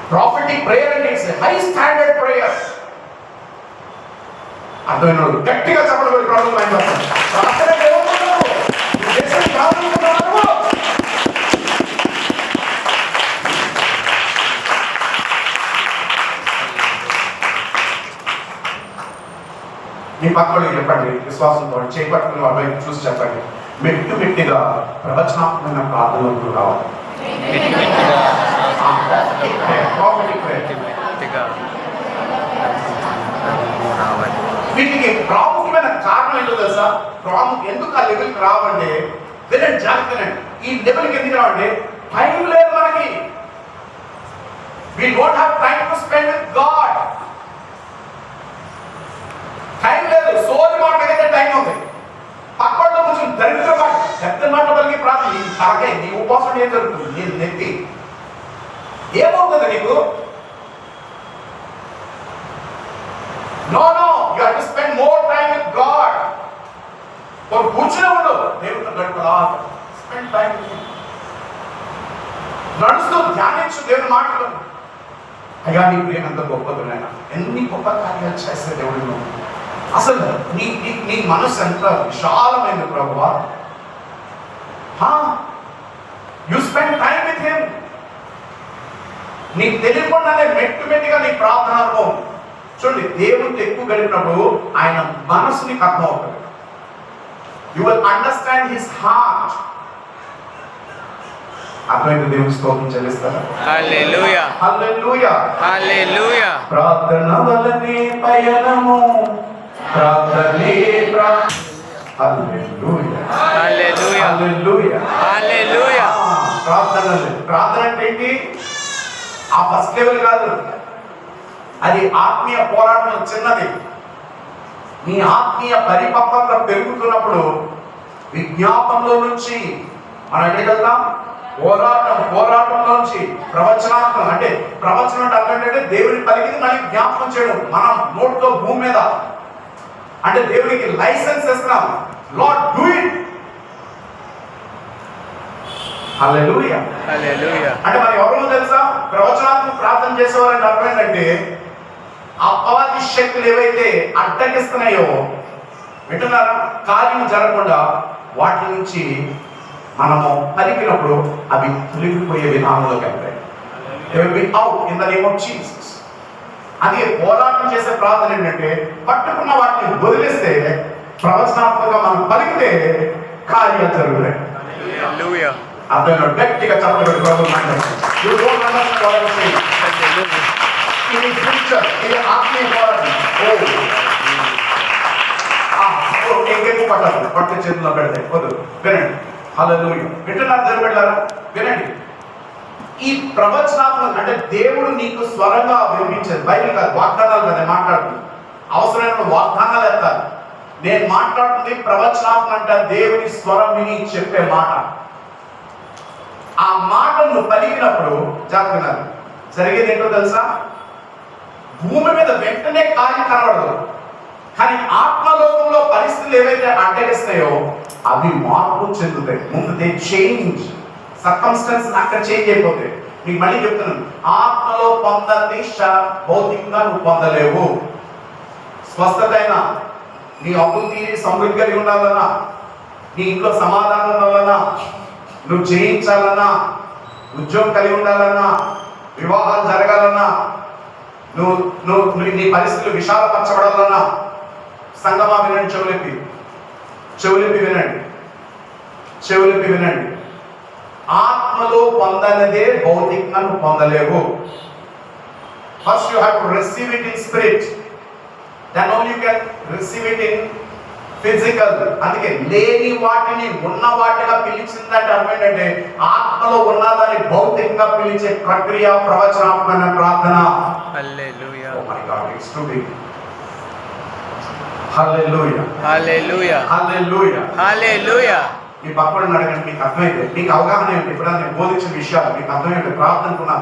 ప్రాఫిటిక్ ప్రేయర్ అంటే ఇట్స్ హై స్టాండర్డ్ ప్రేయర్. అర్థమైన గట్టిగా చెప్పడం ప్రాబ్లం అయింది. మీ పక్కన చెప్పండి, విశ్వాసంతో చేపట్టుకుని వాళ్ళ వైపు చూసి చెప్పండి, మెట్టిగా ప్రవచనాత్మకమైన ప్రార్థనలు రావాలి. వీటికి ప్రాముఖ్యమైన కారణం ఏంటో తెలుసా? ఎందుకు ఆ లెవెల్కి రావంటే వినండి, జాగ్రత్తగా. ఈ లెవెల్కి ఎందుకు రావంటే టైం లేదు మనకి. We don't have time to spend with God. Time లేదు. సోది మాటకైతే టైం ఉంది. పక్కలో కొంచెం దరిద్ర మాట, పెద్ద మాట పలికి ప్రార్థన తరగే. నీ ఉపవాసం ఏం జరుగుతుంది? నేను నెత్తి ఏమవుతుంది నీకు? No, you have to spend more time with God. కూర్చునే ఉండు, దేవుడితో గడుపుదా. Spend time with Him. నడుస్తూ ధ్యానించు దేవుని మాటలు. అయ్యా నీ ప్రేమ ఎంత గొప్పది నాయన, ఎన్ని గొప్ప కార్యాలు చేస్తే దేవుడు. అసలు నీ మనసు ఎంత విశాలమైంది ప్రభువా. You spend time with him. నీకు తెలియకుండానే మెట్టుగా నీ ప్రార్థన అనుభవం. చూడండి, దేవుడితో ఎక్కువ గడిపినప్పుడు ఆయన మనసు నీకు అర్థం అవుతుంది. You will understand his heart. అర్థమైతే దేవుని స్తోత్రం చెల్లిస్తారా? హల్లెలూయా, హల్లెలూయా, హల్లెలూయా. ప్రార్థన వలనే పయనము, ప్రార్థనే హల్లెలూయా, హల్లెలూయా, హల్లెలూయా, హల్లెలూయా. ప్రార్థన అంటే ఏంటి? ఆ ఫస్ట్ లెవెల్ కాదు, అది ఆత్మీయ పోరాటం చిన్నది. నీ ఆత్మీయ పరిపక్వత పెరుగుతున్నప్పుడు విజ్ఞాపంలో నుంచి మనం ఎక్కడికి వెళ్తాం? పోరాటంలోంచి ప్రవచనాత్మకం. అంటే ప్రవచనం అంటే దేవుని పలికింది మళ్ళీ జ్ఞాపకం చేయడం. మనం నోటితో భూమి మీద అంటే దేవునికి లైసెన్స్ ఇస్తున్నాం. Lord do it. Hallelujah, hallelujah. అంటే మరి ఎవరో తెలుసా? ప్రవచనాత్మక ప్రార్థన చేసేవారంటే అర్థం ఏంటంటే అపవాది శక్తులు ఏవైతే అడ్డగిస్తున్నాయో, వింటున్నారా, కార్యం జరగకుండా వాటి నుంచి మనము పలికినప్పుడు అవి తొలగిపోయే విధానంలోకి వెళ్తాయి. In the name of Jesus. అది పోరాటం చేసే ప్రార్థన ఏంటంటే పట్టుకున్న వాటిని వదిలేస్తే, ప్రవచనాత్మకంగా మనం పలికితే కార్యాలు జరుగుతాయి. హల్లెలూయా. అర్థం గట్టిగా చెప్పబడి ప్రభుత్వం ఇది ఫ్యూచర్, ఇది ఆత్మీయ పోరాటం. ఇంకెక్కువ పట్టాలి, పట్టు చేతుల్లో పెడితే వద్దు. వినండి, హల్లెలూయా. వింటున్నారు దేవుని బిడ్డలారా? వినండి. ఈ ప్రవచనాత్మక అంటే దేవుడు నీకు స్వరంగా వినిపించేది. బైబిల్ కాదు, వాగ్దానాలు కదా మాట్లాడుతుంది. అవసరమైన వాగ్దానాలు ఎత్తాలి. నేను మాట్లాడుతుంది ప్రవచనాత్మక అంటే దేవుని స్వరం విని చెప్పే మాట. ఆ మాటను పలికినప్పుడు జాగ్రత్త జరిగేది ఏంటో తెలుసా? భూమి మీద వెంటనే కార్యం కనబడదు, కానీ ఆత్మలోకంలో పరిస్థితులు ఏవైతే అడ్డగిస్తాయో అవి మార్పు చెందుతాయి. ముందు దే చేంజ్, సర్కమ్స్టెన్స్ అక్కడ చేంజ్ అయిపోతాయి. మీకు మళ్ళీ చెప్తున్నాను, ఆత్మలో పొందండి భౌతికంగా నువ్వు పొందలేవు. స్వస్థత అయినా, నీ అప్పులు తీరి సమృద్ధి కలిగి ఉండాలన్నా, నీ ఇంట్లో సమాధానం ఉండాలన్నా, నువ్వు జయించాలన్నా, ఉద్యోగం కలిగి ఉండాలన్నా, వివాహాలు జరగాలన్నా, నువ్వు నీ పరిస్థితులు విశాలపరచబడాలన్నా, సంగమా వినండి, చెవులెప్పి వినండి. ఆత్మలో పొందనిదే భౌతికంగా నువ్వు పొందలేవు. First you have to receive it in spirit, then only you can receive it in physical. అందుకే లేని వాటిని ఉన్న వాటిగా పిలిచిందంటే అర్థం ఏంటంటే ఆత్మలో ఉన్నదాన్ని భౌతికంగా పిలిచే ప్రక్రియ ప్రవచనాత్మకమైన ప్రార్థన. Hallelujah, oh my God, it's to be. Hallelujah, hallelujah, hallelujah, hallelujah. మీ పక్కన అడగండి, మీకు అర్థమైతే, మీకు అవగాహన ఏంటి? ఇప్పుడు నేను బోధించిన విషయాలు మీకు అర్థమైతే ప్రార్థనకున్నా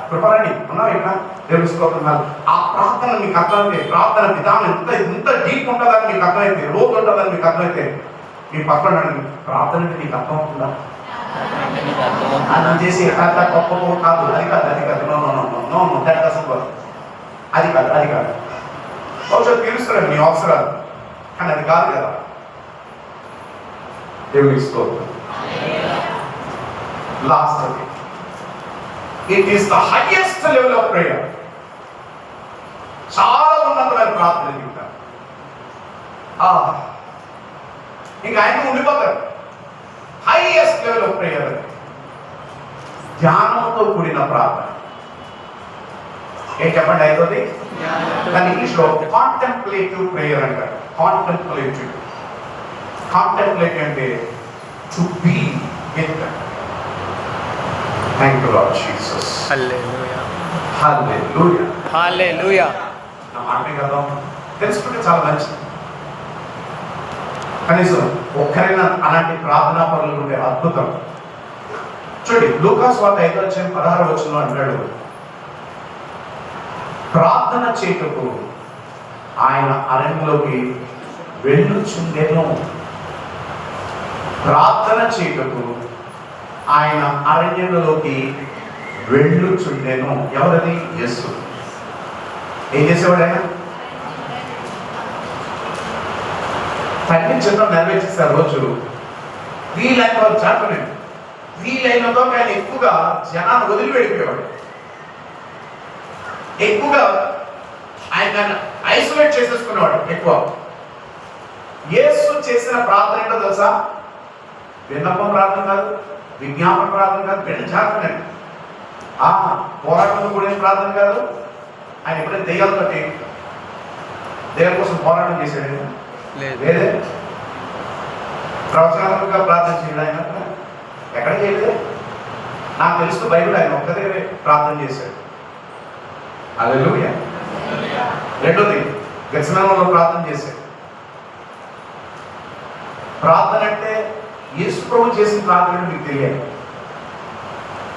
ప్రిపరండి ఉన్నావు ఇక్కడ తెలుసుకోకున్నారు. ఆ ప్రార్థన మీకు అర్థమైతే, ప్రార్థన విధానం ఇంత డీప్ ఉంటుందని మీకు అర్థమైతే, లోతు ఉంటుందని మీకు అర్థమైతే, మీ పక్కన అడగండి, ప్రార్థన అంటే మీకు అర్థం అవుతుందా? అది చేసి గొప్ప కాదు, అది కాదు, నో దట్ డజంట్ వర్క్. అది కాదు. బహుశా తీరుస్తాడు నీ అవసరాలు, కానీ అది కాదు కదా. దేవునికి స్తోత్రం. లాస్ట్ అది, it is the highest level of prayer. చాలా ఉన్నతమైన ప్రార్థన జీవితం. ఇంకా ఆయన ఉండిపోతారు. హైయెస్ట్ లెవెల్ ఆఫ్ ప్రేయర్, ధ్యానంతో కూడిన ప్రార్థన. ఏం చెప్పండి ఐదోది? కానీ ఇంగ్లీష్లో కాంటెంప్లేటివ్ ప్రేయర్ అంటారు. కాంటెంప్లేటివ్ అంటే to be with. Thank you Lord Jesus. Hallelujah, hallelujah, hallelujah. నా మాట కదా తెలుసుకుంటే చాలా మంచిది. కనీసం ఒక్కరైనా అలాంటి ప్రార్థనా పనులు ఉండే అద్భుతం. చూడండి, లూకాసు వార్త 5:16 అంటాడు, ప్రార్థన చేయుటకు ఆయన అరణ్యంలోకి వెళ్ళుచుండెను. ప్రార్థన చేయుటకు ఆయన అరణ్యంలోకి వెళ్ళుచుండెను. ఎవరది? యేసు. ఏం చేసేవాడు ఆయన? తండ్రి చిత్రం నెరవేర్చేసారు రోజు. వీలైన వాళ్ళు చాటున్నాడు. వీలైనంతో ఆయన ఎక్కువగా జనాన్ని వదిలి వెళ్ళిపోయేవాడు. ఎక్కువగా ఆయన ఐసోలేట్ చేసేసుకునేవాడు ఎక్కువ. యేసు చేసిన ప్రార్థన ఏంటో తెలుసా? విన్నపం ప్రార్థన కాదు, విజ్ఞాపన ప్రార్థన కాదు, రెండు జాగ్రత్త. పోరాటంతో కూడిన ప్రార్థన కాదు. ఆయన ఎప్పుడైతే దెయ్యాలతోటి దేవుని కోసం పోరాటం చేశాడు లేదే. ప్రవచనాత్మకంగా ప్రార్థన చేయడం ఆయన ఎక్కడ చేయలేదు. నాకు తెలుసు బైబిల్ ఆయన ఒక్కదే ప్రార్థన చేశాడు. హల్లెలూయా. రెండోది గెత్సేమనీలో ప్రార్థన చేశాడు. ప్రార్థన అంటే యేసు ప్రభు చేసిన ప్రార్థన మీకు తెలియాలి.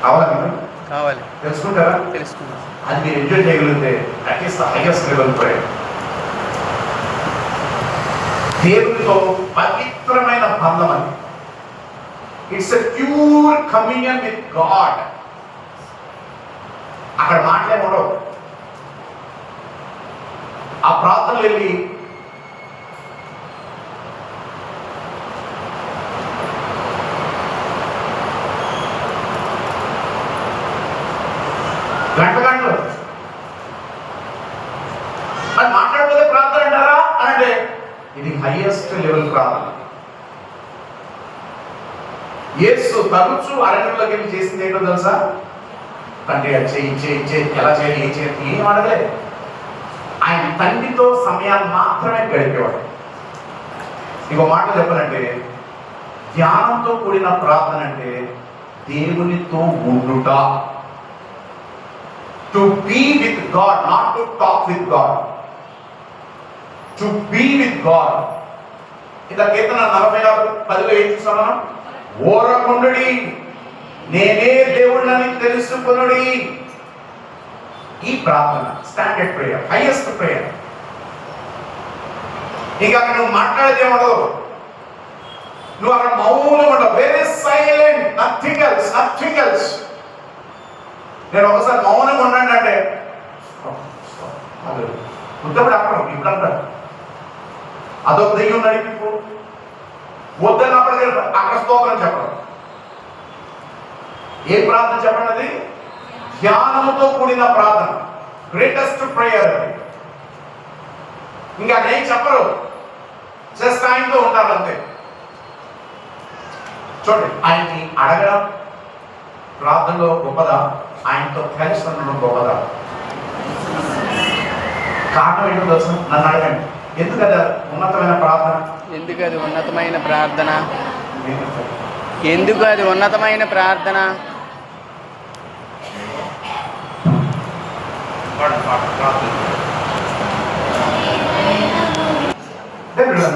కావాలా? మీరు కావాలి, తెలుసుకుంటారా? తెలుసుకుందాం. అది మీరు ఎంజాయ్ చేయగలిగితే అట్లీస్ట్ హైయెస్ట్ లెవెల్ ప్రేయర్. దేవునితో పవిత్రమైన బంధం అది. It's a pure communion with God. అక్కడ మాటలే ఉండవు. ఆ ప్రార్థనలు వెళ్ళి గంటలు అది మాట్లాడకపోతే ప్రార్థన అంటారా అని అంటే ఇది హైయెస్ట్ లెవెల్ ప్రార్థన. యేసు తరచు అరణ్యంలోకి వెళ్ళి చేసింది ఏంటో తెలుసా? తండ్రి అది చేయి ఎలా చేయాలి, ఏం చేయాలి ఏం అడగలేదు. ఆయన తండ్రితో సమయాన్ని మాత్రమే గడిపేవాడు. ఇంకో మాట చెప్పాలంటే ధ్యానంతో కూడిన ప్రార్థన అంటే దేవునితో ఉండుట. To be with God, not to talk with God. To be with God. ఇంత కీర్తన 46:10 ఏం చూసాం మనం? ఓరకుండుడి, నేనే దేవుళ్ళని తెలుసుకొనుడి. ఈ ప్రార్థన స్టాండర్డ్ ప్రేయర్, హైయెస్ట్ ప్రేయర్. ఇంకా అక్కడ నువ్వు మాట్లాడేది ఏమడవు, నువ్వు అక్కడ మౌనం ఉండవు, very silent, nothing else, nothing else. నేను ఒకసారి మౌనంగా ఉండండి అంటే ఉద్దప్పుడు అక్కడ ఇప్పుడు అంటారు అదొక దెయ్యం నడిపి వద్దన్నప్పటికీ అక్కడ స్తోత్రం చెప్పడం. ఏ ప్రార్థన చెప్పండి? అది ధ్యానంతో కూడిన ప్రార్థన, గ్రేటెస్ట్ ప్రేయర్. ఇంకా నేను చెప్పరు, జస్ట్ ఆయనతో ఉంటారు అంతే. చూడండి, ఆయన్ని అడగడం ప్రార్థనలో గొప్పదా, ఆయనతో కలిసి ఉండడం గొప్పదా? కారణం ఏంటో తెలుసు? నన్ను అడగండి. ఎందుకు అది ఉన్నతమైన ప్రార్థన? ఎందుకు అది ఉన్నతమైన ప్రార్థన? ఎందుకు అది ఉన్నతమైన ప్రార్థన?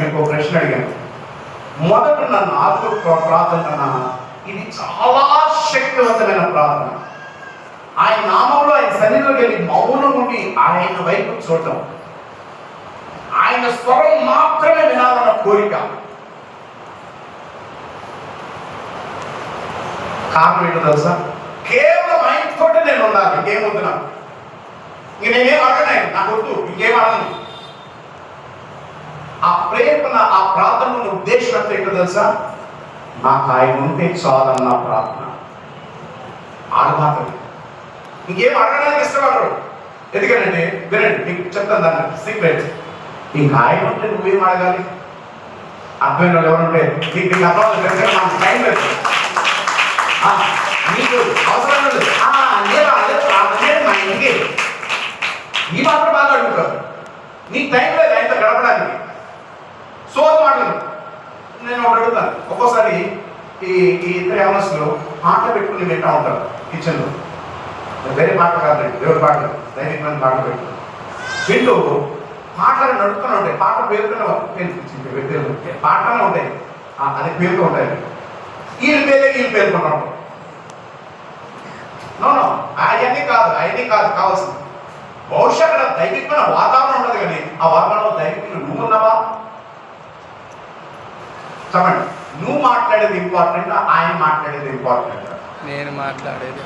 మీకు ఒక ప్రశ్న అడిగాను. మొదట నన్ను ఆత్మ ప్రార్థన ఇది చాలా శక్తివంతమైన ప్రార్థన. ఆయన నామంలో ఆయన సన్నిధిలోకి వెళ్ళి మౌనం నుండి ఆయన వైపు చూడటం, ఆయన స్వరం మాత్రమే వినాలన్న కోరిక. కారణం ఏంటో తెలుసా? కేవలం ఆయనతోటి నేను ఉండాలి, ఇంకేం వద్దు నాకు. ఇంక నేనేం అడగను, నాకు వద్దు, ఇంకేం అడగను. ఆ ప్రేమ, ఆ ప్రార్థన ఉద్దేశం అంటే ఏంటో తెలుసా? నాకు ఆయన ఉంటే చాలన్న ప్రార్థన. ఆడమాత్రమే, ఇంకేం అడగడానికి ఇష్టపడరు. ఎందుకంటే వినండి, మీకు చెప్తాను దాన్ని సీక్రెట్. ఇంకా ఆయన ఉంటే నువ్వేం అడగాలి? అర్థమైన వాళ్ళు ఎవరుంటే మీకు అర్థం టైం లేదు, నీకు అవసరం లేదు. మా ఇంటికి ఈ మాత్రం బాగా అడుగుతారు, నీకు టైం లేదు ఆయనతో గడపడానికి. సో అది మాట్లాడు. నేను ఒకటి అడుగుతాను, ఒక్కోసారి ఈ ఇద్దరు యవనస్తులు పాటలు పెట్టుకుని వింటా ఉంటారు కిచెన్లో. వేరే పాటలు కాదండి, దేవుడి పాటలు, దైనికమైన పాటలు పెట్టుకుని వింటూ పాటలు నడుపుతూనే ఉంటాయి. పాట పేరుతూనే పాటనే ఉంటాయి, అది పేరుతూ ఉంటాయి. వీళ్ళు పేర్కొన్నా ఉంటాయి. నో అవన్నీ కాదు కావాల్సింది. బహుశా అక్కడ దైవికమైన వాతావరణం ఉండదు, కానీ ఆ వాతావరణంలో దైవికంగా నువ్వు ఉన్నావా? చెప్పండి, నువ్వు మాట్లాడేది ఇంపార్టెంట్, ఆయన మాట్లాడేది ఇంపార్టెంట్? నేను మాట్లాడేది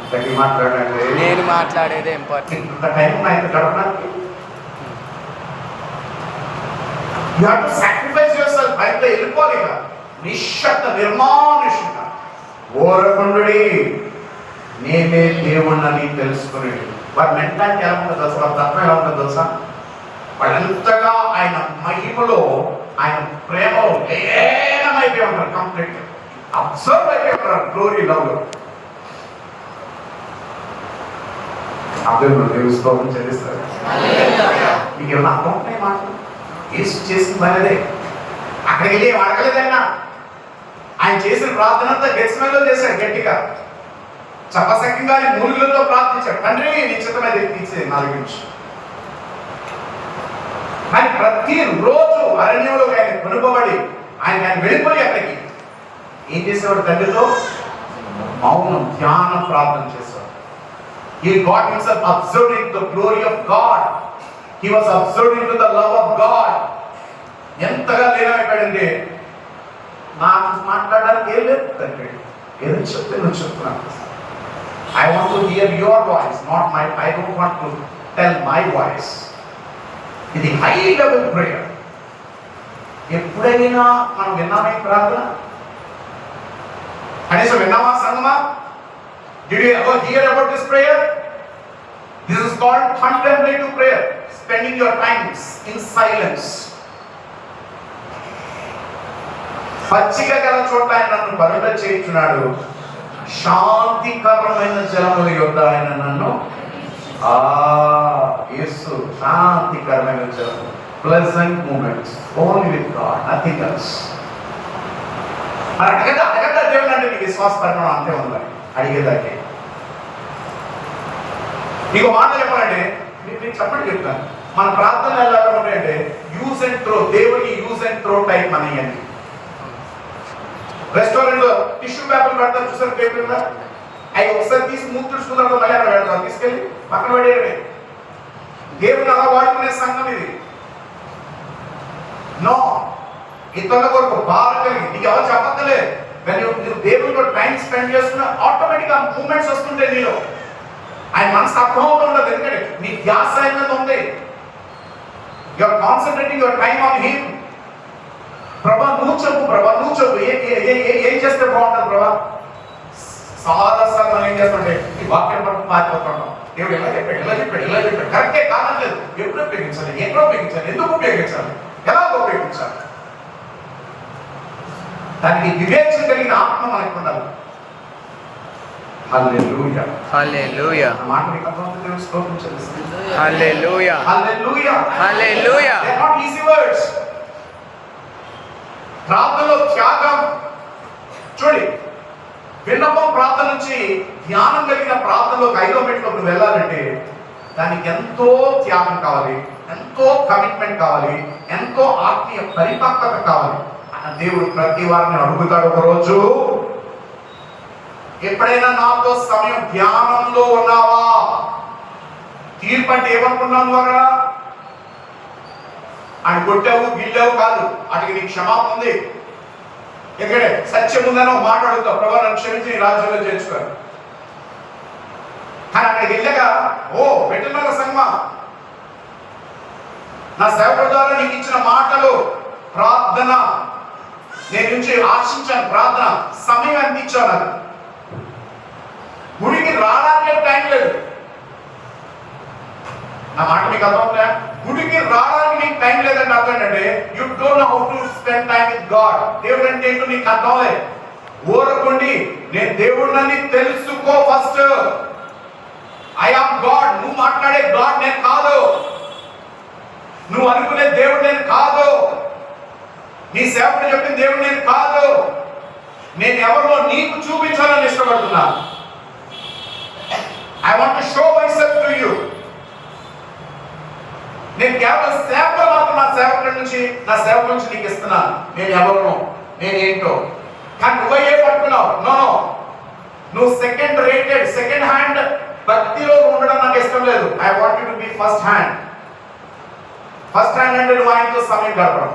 ఇంపార్టెంట్. ఇంత టైం ఆయన గడపడానికి you have to sacrifice your self. ఆయనతో వెళ్ళిపోవాలి కదా. నిశ్శబ్ద నిర్మానుషంగా ఓరకుండుడి, నేనే దేవుణ్ణని తెలుసుకుని. వారి మెంటాలిటీ ఎలా ఉంటుందో తెలుసా, వారి తత్వం ఎలా ఉంటుందో తెలుసా? వాళ్ళంతగా ఆయన మహిమలో, ఆయన ప్రేమలో లీనమైపోయి ఉంటారు. కంప్లీట్ అబ్జర్వ్ అయిపోయి ఉంటారు గ్లోరీ లవ్. అర్థం దేవుని స్తోత్రం చెల్లిస్తారు. మీకు ఏమైనా అర్థం ఉంటాయి మాటలు? యేసు చేసింది అనేదే. అక్కడికి వెళ్ళి ఏం అడగలేదన్నా. ఆయన చేసిన ప్రార్థన అంతా గెట్స్మెన్లో చేశాడు. గట్టిగా చప్పసక్యంగా మూలుగులతో ప్రార్థించాడు, తండ్రి నీ చిత్తమైతే తీర్చేది నా దగ్గర నుంచి. కానీ ప్రతిరోజు అరణ్యంలో ఆయన కొనుకోబడి ఆయన వెళ్ళిపోయి అక్కడికి ఏం చేసేవాడు? తండ్రితో మౌనం, ధ్యానం, ప్రార్థన చేసేవాడు. He got himself absorbed into the glory of God. He was absorbed into the love of God. ఎంతగా లీనమైపోయాడంటే నాకు మాట్లాడడానికి ఏం లేదు తండ్రి, ఏదో చెప్తే నువ్వు చెప్తున్నాను. I want to hear your voice, not my. I don't want to tell my voice. ఇది హై లెవెల్ ప్రేయర్. ఎప్పుడైనా మనం విన్నామే ప్రార్థన? కనీసం విన్నామా సంగమా? Did you ever hear about this prayer? This is called contemplative prayer, spending your time in silence. పచ్చిక గల చోట ఆయన నన్ను పరుట చేయించున్నాడు, శాంతికరమైన జలముల యొద్ద ఆయన నన్ను యేసు శాంతికరమైన జలము, pleasant moments only with God, nothing else. అడగదా దేవుడు అంటే నీ విశ్వాసపరమైన అంతే ఉందా? అడిగేదాకే. నీకు మాట చెప్పాలంటే నేను చెప్పండి చెప్తాను. మన ప్రార్థనలు ఎలా ఉంటాయంటే యూజ్ అండ్ త్రో, దేవుడికి యూజ్ అండ్ త్రో టైప్ అని. రెస్టారెంట్ లో టిష్యూ పేపర్ పెడతారు చూసారు, పేపర్ మీద అవి ఒకసారి తీసి మూడు తుడుచుకున్న మళ్ళీ అక్కడ పెడతారు, తీసుకెళ్ళి పక్కన పడేయడమే. దేవుని అలా వాడుకునే సంఘం ఇది. నో, ఇతరుల కొరకు భారం కలిగి నీకు ఎవరు చెప్పక్కలే. నువ్వు దేవునితో టైం స్పెండ్ చేస్తున్నా ఆటోమేటిక్ గా మూమెంట్స్ వస్తుంటాయి నీలో. ఆయన మనసు అర్థం అవుతుండదు, ఎందుకంటే నీ ధ్యాస అయినది ఉంది. You are concentrating your time on him. ప్రభా నువ్వు చెప్పు, ప్రభా నువ్వు చెప్పు, ఏం చేస్తే బాగుంటుంది ప్రభా? చాలాసార్లు మనం ఏం చేస్తుంటే ఈ వాక్యం పట్టుకు మారిపోతుంటాం. దేవుడు ఎలా చెప్పాడు కరెక్టే కాదలేదు. ఎప్పుడు ఉపయోగించాలి, ఎక్కడ ఉపయోగించాలి, ఎందుకు ఉపయోగించాలి, ఎలా ఉపయోగించాలి, దానికి వివేచన కలిగిన ఆత్మ మనకు ఉండాలి. హల్లెలూయా, హల్లెలూయా. ఆ మాట మీకు అర్థమవుతుంది? దేవుని స్తోత్రం చెల్లిస్తాను. Hallelujah, hallelujah, hallelujah. They are not easy words. ప్రార్థనలో త్యాగం చూడండి. విన్నపం ప్రార్థన నుంచి ధ్యానం కలిగిన ప్రార్థనలోకి 5వ మెట్టులోకి నువ్వు వెళ్ళాలంటే దానికి ఎంతో త్యాగం కావాలి, ఎంతో కమిట్మెంట్ కావాలి, ఎంతో ఆత్మీయ పరిపక్వత కావాలి. దేవుడు ప్రతి వారిని అడుగుతాడు ఒకరోజు, ఎప్పుడైనా నాతో సమయం ధ్యానంలో ఉన్నావా? తీర్పు అంటే ఏమనుకున్నాను అక్కడ? ఆయన కొట్టావు గిల్లావు కాదు, అటుకి నీకు క్షమాపణ ఉంది. ఎందుకంటే సత్యం ఉందని ఒక మాట అడుగుతావు, ప్రభా నన్ను క్షమించి నీ రాజ్యంలో చేర్చుకోరు. కానీ అక్కడికి వెళ్ళాక పెట్టిన సంగమా, నా సేవకుల ద్వారా నీకు ఇచ్చిన మాటలు, ప్రార్థన నేను నుంచి ఆశించాను, ప్రార్థన సమయం అందించాను. నాకు గుడికి రావడానికి టైం లేదు. నా మాట మీకు అర్థమవుతుందా? గుడికి రావడానికి నీకు టైం లేదంటే అర్థం ఏంటంటే you don't know how to spend time with God. దేవుడు అంటే ఏంటో నీకు అర్థం లేదు. ఊరకుండి నేను దేవుడిని తెలుసుకో ఫస్ట్. I am God. నువ్వు మాట్లాడే గాడ్ నేను కాదు, నువ్వు అనుకునే దేవుడు నేను కాదు, నీ సేవకుడు చెప్పిన దేవుడు నేను కాదు. నేను ఎవరిలో నీకు చూపించాలని ఇష్టపడుతున్నా. I want to show myself to you. నేను కేవలం సేవకులు మాత్రం నా సేవకుడి నుంచి నీకు ఇస్తున్నాను. నేను ఎవరినో, నేనేంటో. కానీ నువ్వే పట్టుకున్నావు. నో, నువ్వు సెకండ్ రేటెడ్, సెకండ్ హ్యాండ్ భక్తిలో ఉండడం నాకు ఇష్టం లేదు. I want you to be first hand. First hand అంటే నువ్వు ఆయనతో సమయం గడపడం.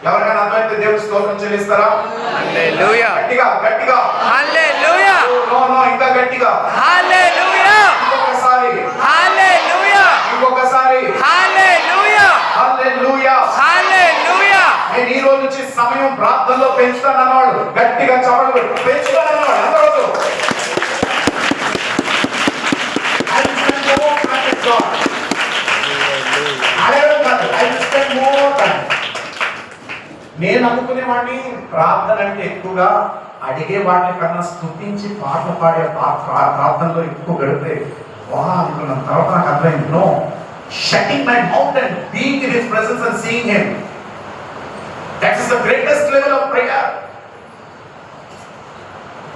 ఎవరికైనా అర్థమైతే దేవుని స్తోత్రం చెల్లిస్తారా? హల్లెలూయా. గట్టిగా గట్టిగా హల్లెలూయా. నో ఇంకా గట్టిగా హల్లెలూయా. ఇంకొకసారి హల్లెలూయా. ఇంకొకసారి హల్లెలూయా. హల్లెలూయా. హల్లెలూయా. నేను నేను ఈ రోజు నుంచి సమయం ప్రార్థనలో పెంచుతానన్నవాడు గట్టిగా చవళ్ళు పెంచుతానన్నవాడు అందరూ నేను అనుకునేవాడిని ప్రార్థన అంటే ఎక్కువగా అడిగే వాటి కన్నా స్తుతించి పాటలు పాడే ప్రార్థనలో ఎక్కువ గడిపే అనుకున్న తర్వాత నాకు అర్థమైంది no shutting my mouth and being in his presence and seeing him that is the greatest level of prayer.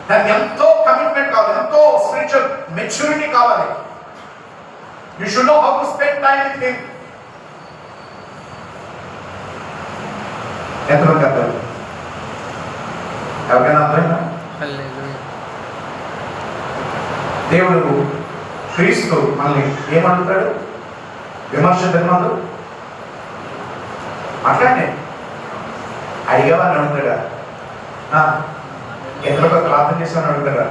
దానికి ఎంతో కమిట్మెంట్ కావాలి, ఎంతో స్పిరిచువల్ మెచ్యూరిటీ కావాలి. You should know how to spend time with him. ఎంతమంది అర్థం? ఎవరికైనా అర్థమైందా? దేవుడు క్రీస్తు మనల్ని ఏమంటాడు? విమర్శ తిన్నాడు అట్లానే అడిగేవాడిని అడుగుతాడా? ఎంతలో ప్రార్థన చేసామని అడుగుతాడా?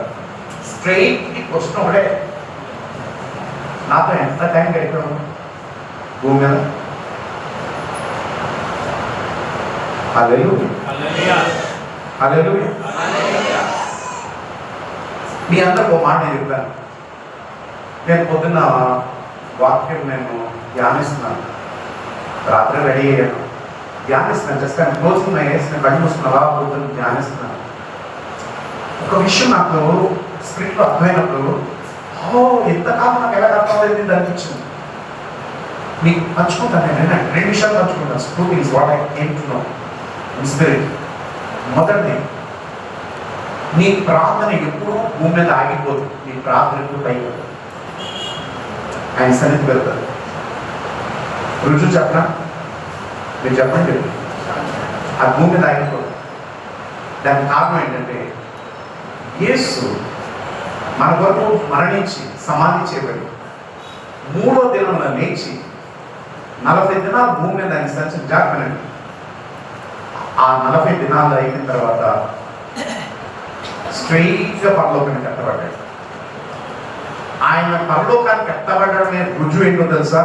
స్ట్రైట్ క్వశ్చన్ ఒకటే, నాతో ఎంత టైం గడిపాము భూమి మీద? హల్లెలూయా హల్లెలూయా. మీ అందరికి ఒక మాట నేను చెప్పాను. నేను పొద్దున్న వాక్యం నేను ధ్యానిస్తున్నాను, రాత్రి రెడీ అయ్యాను, ధ్యానిస్తున్నాను. జస్ట్ ఆయన క్లోజింగ్ మై ఐస్, నేను కళ్ళు మూసుకున్న అలా పొద్దున్న ధ్యానిస్తున్నాను. ఒక విషయం నాకు స్పిరిట్లో అర్థమైనప్పుడు ఎంతకాలం నాకు ఎలా అర్థమైంది అనిపించింది. మీకు పంచుకుంటాను. నేను 2 విషయాలు పంచుకుంటాను. 2 things what I came to know in spirit. మొదటిది, నీ ప్రార్థన ఎప్పుడూ భూమి మీద ఆగిపోదు. నీ ప్రార్థన ఎప్పుడు పైకి ఆయన సన్నిధి వెళ్తారు. రుజువు చెప్పనా? మీరు చెప్పండి. ఆ భూమి మీద ఆగిపోదు. దానికి కారణం ఏంటంటే యేసు మన వరకు మరణించి సమాధి చేయబడి 3వ దినమున లేచి 40 దినాలు భూమి మీద ఆయన సంచరి జాగ్రత్తనండి. ఆ 40 దినాలు అయిన తర్వాత స్ట్రైట్గా పరలోకానికి ఎత్తబడ్డాడు. ఆయన పరలోకానికి ఎత్తబడడమే రుజువు ఏంటో తెలుసా?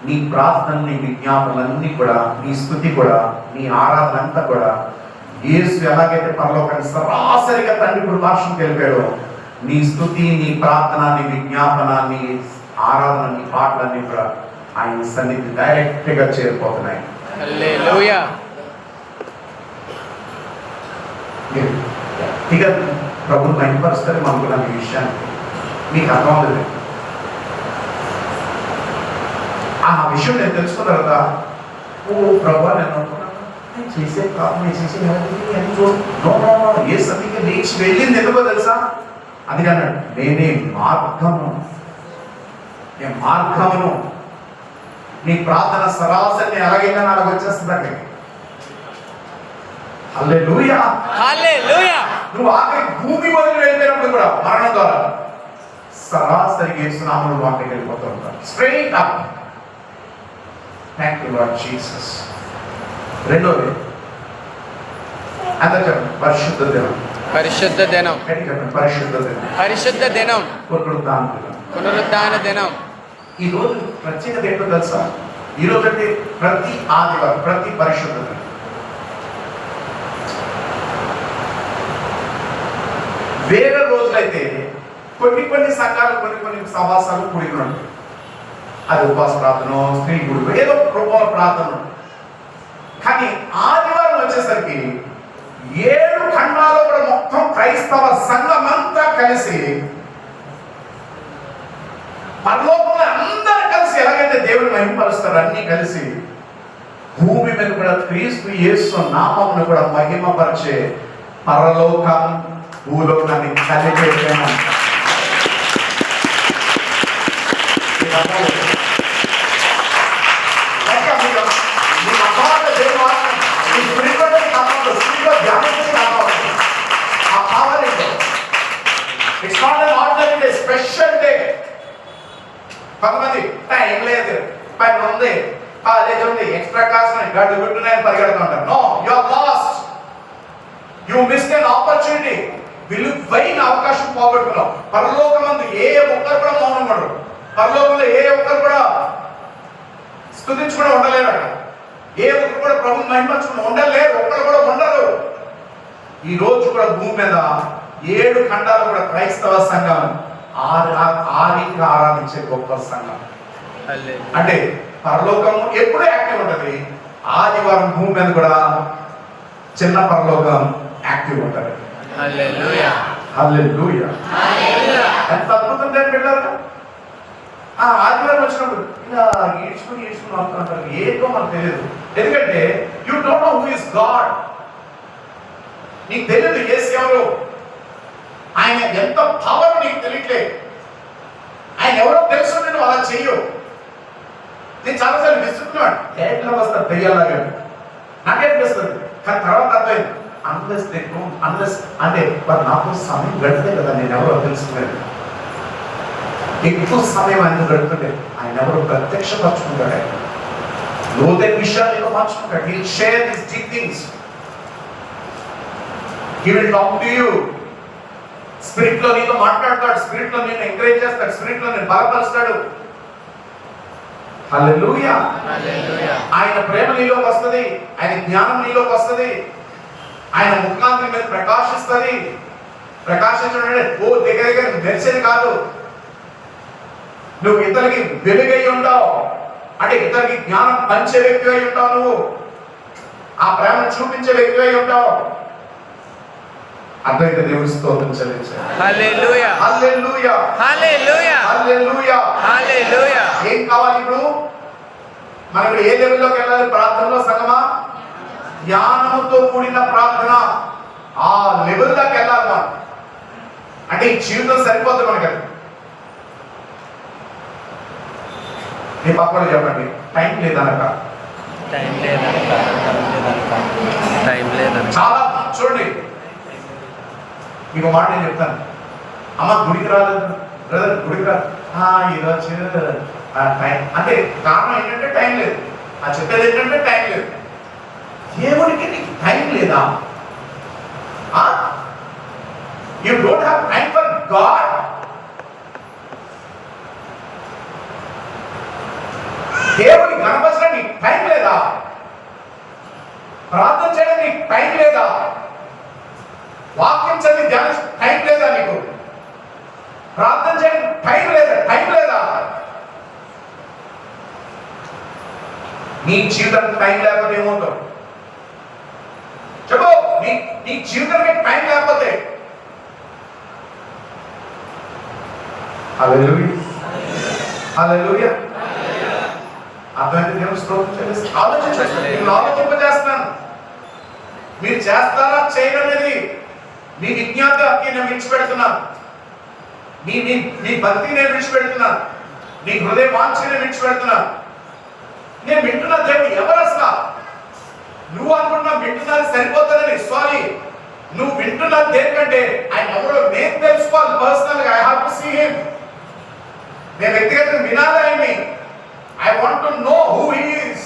నీ ప్రార్థన, నీ విజ్ఞాపనలన్నీ కూడా, నీ స్తుతి కూడా, నీ ఆరాధన అంతా కూడా యేసు ఎలాగైతే పరలోకాన్ని సరాసరిగా తండ్రి కృపాక్షం తెలిపాడో, నీ స్తుతి, నీ ప్రార్థన, నీ విజ్ఞాపన, నీ ఆరాధన, నీ పాటలన్నీ కూడా ఆయన సన్నిధి డైరెక్ట్గా చేరిపోతున్నాయి. హల్లెలూయా. ఇక ప్రభుత్వం మహిమపరుస్తారు అనుకున్నాను. ఈ విషయాన్ని మీకు అర్థం అవుతుంది. ఆ విషయం నేను తెలుసుకున్న తర్వాత ప్రభు నేను అనుకున్నాను, నేను చేసే కాదు, నేను చేసే ఏ సతికి లేచి వెళ్ళింది ఎందుకో తెలుసా? అది అన్నాడు, నేనే మార్గము, నేను మార్గమును. నీ ప్రార్థన సరాసరి ఎలాగైనా నాకు వచ్చేస్తుంది అక్కడికి. హల్లెలూయా హల్లెలూయా. నువ్వు ఆఖరి భూమి వదిలి వెళ్ళిపోయినప్పుడు కూడా మరణం ద్వారా సరాసరి యేసు నామములో అక్కడికి వెళ్ళిపోతూ ఉంటారు. Straight up. Thank you Lord Jesus. రెండోది అందరూ చెప్పండి, పరిశుద్ధ దినం. పరిశుద్ధ దినం. పరిశుద్ధ దినం. పరిశుద్ధ దినం. పునరుద్ధాన దినం. పునరుద్ధాన దినం. ఈ రోజు ప్రత్యేకత ఏంటో తెలుసా? ఈ రోజు అంటే ప్రతి ఆదివారం, ప్రతి పరిశుద్ధ దినం. వేరే రోజులైతే కొన్ని సంఘాలు, కొన్ని సమాసాలు కూడిన ఉంటాయి. అది ఉపవాస ప్రార్థన, స్త్రీ గుడి, ఏదో రూపంలో ప్రార్థన. కానీ ఆదివారం వచ్చేసరికి 7 ఖండాల్లో కూడా మొత్తం క్రైస్తవ సంఘం అంతా కలిసి పరలోకంలో అందరూ కలిసి ఎలాగైతే దేవుని మహిమపరుస్తారు, అన్ని కలిసి భూమి మీద కూడా క్రీస్తు యేసు నామమును కూడా మహిమపరిచే పరలోకం భూలోకాన్ని కలిపేసాను. Special day. కొంతమంది టైం లేదు, పని ఉంది, కాలేజ్ ఉంది, ఎక్స్ట్రా క్లాస్ గడ్డు గుడ్డున్నాయని పరిగెడుతుంటారు. No, you are lost. You missed an opportunity. విలువైన అవకాశం పోగొట్టుకున్నాం. పరలోకమందు ఏ ఒక్కరు కూడా మౌనం పడరు. పరలోకంలో ఏ ఒక్కరు కూడా స్తుతించకుండా ఉండలేరు. అక్కడ ఏ ఒక్కరు కూడా ప్రభు మహిమను ఉండలేరు, ఒక్కరు కూడా ఉండరు. ఈ రోజు కూడా భూమి మీద 7 ఖండాలు కూడా క్రైస్తవ సంఘం ఆదిగా ఆరాధించే గొప్ప సంఘం. అంటే పరలోకం ఎప్పుడూ యాక్టివ్ ఉంటుంది, ఆదివారం భూమి మీద కూడా చిన్న పరలోకం యాక్టివ్ ఉంటుంది. హల్లెలూయా, హల్లెలూయా. ఎంత అద్భుతం పిల్లలు. ఆదివారం వచ్చినప్పుడు ఇలా ఈడ్చుకుని వస్తుంటారు, ఏదో మనకు తెలియదు. ఎందుకంటే you don't know who is God. నీకు తెలియదు యేసు ఎవరు, ఆయన ఎంత పవర్ నీకు తెలియట్లేదు. ఆయన ఎవరో తెలుసుంటే నువ్వు అలా చెయ్యవు. నేను చాలాసార్లు విసుకున్నాడు, ఎట్లా వస్తారు దెయ్యాలాగా నాకేపిస్తుంది. కానీ తర్వాత అర్థమైంది, అన్లెస్ అంటే మరి నాకు సమయం గడితే కదా నేను ఎవరో తెలుసుకున్నాను. ఎక్కువ సమయం ఆయన గడుపుతుంటే ఆయన ఎవరో ప్రత్యక్షపరచుకుంటాడు. ఆయన లోతైన విషయాలు మార్చుకుంటాడు. He will share his deep things. He will talk to you. Spirit లో నీతో మాట్లాడతాడు, స్పిరిట్ లో నేను ఎంకరేజ్ చేస్తాడు, స్పిరిట్ లో నేను బలపరుస్తాడు. హల్లెలూయా. ఆయన ప్రేమ నీలోకి వస్తుంది, ఆయన జ్ఞానం నీలోకి వస్తుంది, ఆయన ముఖాంతి మీద ప్రకాశిస్తుంది. ప్రకాశించడం అంటే దగ్గర మెరిసేది కాదు. నువ్వు ఇతరులకి వెలుగై ఉంటావు అంటే ఇతరులకి జ్ఞానం పంచే వ్యక్తి అయి ఉంటావు. నువ్వు ఆ ప్రేమను చూపించే వ్యక్తి అయి ఉంటావు. అద్వైత దేవుని స్తోత్రం చెల్లించాలి. హల్లెలూయా, హల్లెలూయా, హల్లెలూయా, హల్లెలూయా, హల్లెలూయా. ఏం కావాలి ఇప్పుడు? మనం ఏ లెవెల్లోకి వెళ్ళాలి ప్రార్థనలో సంగమా? జ్ఞానముతో కూడిన ప్రార్థన. ఆ లెవెల్లోకి వెళ్ళాలి మనం. అంటే ఈ జీవితం సరిపోతుంది మనకి. మీ పక్కన చెప్పండి, టైం లేదనక. చాలా చూడండి, మీకు మాట నేను చెప్తాను. అమ్మ గుడికి రాలేదు, బ్రదర్ గుడికి రాదు, ఈరోజు టైం అంటే కారణం ఏంటంటే టైం లేదు. చెప్పేది ఏంటంటే టైం లేదు. దేవుడికి నీకు టైం లేదా? You don't have time for God. దేవుని కనపరచడం నీకు టైం లేదా? ప్రార్థన చేయడం నీకు టైం లేదా? వాక్యం చదివి ధ్యానం టైం లేదా? నీకు ప్రార్థన చేయడం టైం లేదా? టైం లేదా? నీ జీవితం టైం లేకపోతే ఏమవుతావు చెప్పు. నీ జీవితానికి టైం లేకపోతే హల్లెలూయా, హల్లెలూయా. అర్థమైతే దేవుని స్తోత్రం చెల్లిస్తాను. ఆలోచింపజేస్తున్నాను. మీరు చేస్తారా చేయడం అనేది మీ విజ్ఞాత నేను విడిచిపెడుతున్నాను. నీ భక్తి నేను విడిచిపెడుతున్నాను. నీ హృదయ వాంఛ నేను విడిచిపెడుతున్నాను. నేను వింటున్న దేవుడు ఎవరు అసలు? నువ్వు అనుకున్నా వింటున్నది సరిపోతుందని. సారీ, నువ్వు వింటున్న దేనికంటే ఆయన ఎవరో నేను తెలుసుకోవాలి. పర్సనల్ గా I have to see him. నేను వ్యక్తిగతంగా వినాలి ఆయన్ని. I want to know who he is,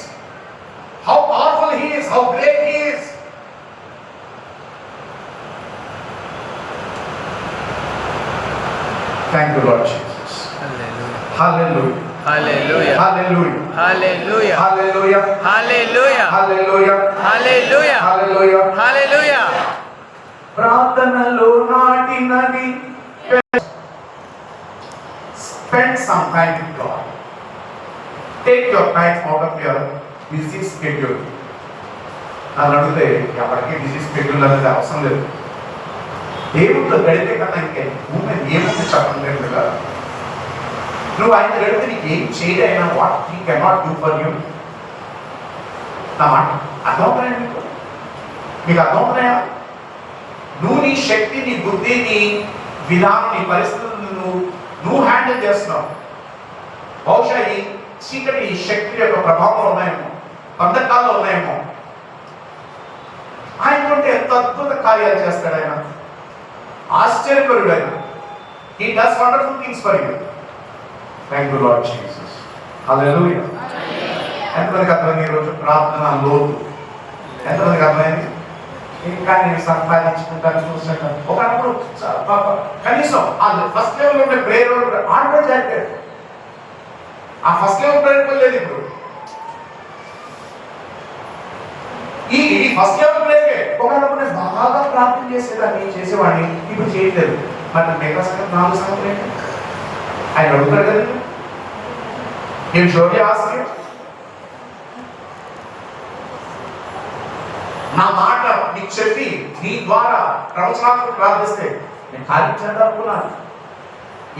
how powerful he is, how great he is. Thank you, Lord Jesus. Hallelujah. Hallelujah. Hallelujah. Hallelujah. Hallelujah. Hallelujah. Hallelujah. Hallelujah. Hallelujah. Hallelujah. ప్రార్థనలో నాటినది. Spend some time with God. Take your time out of your busy schedule. నన్ను అడిగితే ఎవరికి busy schedule అనేది అవసరం లేదు. దేవుడితో గడిపే కన్నా ఏముంది చెప్పండి కదా. నువ్వు ఆయన గడిపితే నీకు ఏం చేయడైనా what he cannot do for you. నా మాట అర్థమవుతున్నాయా మీకు అర్థమవుతున్నాయా? నువ్వు నీ శక్తి, నీ బుద్ధి, నీ విధానం, నీ పరిస్థితులను నువ్వు హ్యాండిల్ చేస్తున్నావు. బహుశా ఈ చీకటి ఈ శక్తి యొక్క ప్రభావంలో ఉన్నాయేమో, బంధకాల్లో ఉన్నాయేమో. ఆయన ఉంటే ఎంత అద్భుత కార్యాలు చేస్తాడు ఆయన. ఆశ్చర్యకరుడు ఆయన. He does wonderful things for you. Thank you, Lord Jesus. Hallelujah. ఎంతమందికి అర్థమైంది ఈరోజు ప్రార్థన లోతు? ఎంతమందికి అర్థమైంది? ఇంకా నేను సంపాదించుకుంటాను చూసాను. ఒకప్పుడు కనీసం ఆ ఫస్ట్ లెవెల్ ఉండే ప్రేయర్ ఆర్డర్ చేస్తాడు. ఆ ఫస్ట్ లెవెల్ ప్రేయర్ లేదు ఇప్పుడు. ఈ ఫస్ట్ లెవెల్ ప్రేయర్ ఒకప్పుడు నేను బాగా ప్రార్థన చేసేదాన్ని చేసేవాడిని, ఇప్పుడు చేయట్లేదు. మరి మిగతా సంగతి 4 సంగతులు ఏంటి? ఆయన అడుగుతాడు కదా, నేను షోర్లీ ఆస్క్. నా మాట నీకు చెప్పి నీ ద్వారా ప్రవచనాత్మక ప్రార్థిస్తే నేను ఖాళీ చేద్దామనుకున్నాను.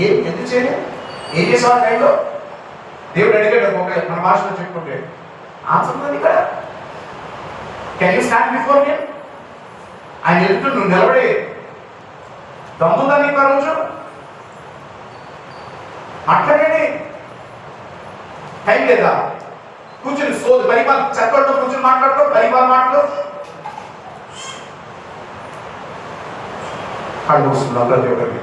ఎందుకు చేయలేదు? ఏం చేసావు టైంలో? దేవుడు అడిగాడు, ఒక మన భాషలో చెప్పుకుంటే ఆన్సర్ ఉంది ఇక్కడ. Can you stand before him? ఆయన ఎదుట నువ్వు నిలబడే దమ్ముందా నీకు ఆ రోజు? మాట్లాడండి, టైం లేదా? కూర్చుని సోది పరిపాలన చెప్పడం, కూర్చుని మాట్లాడుకో, పరిపాలన మాటలు అడుగుతున్నాం ప్రతి ఒక్కరికి.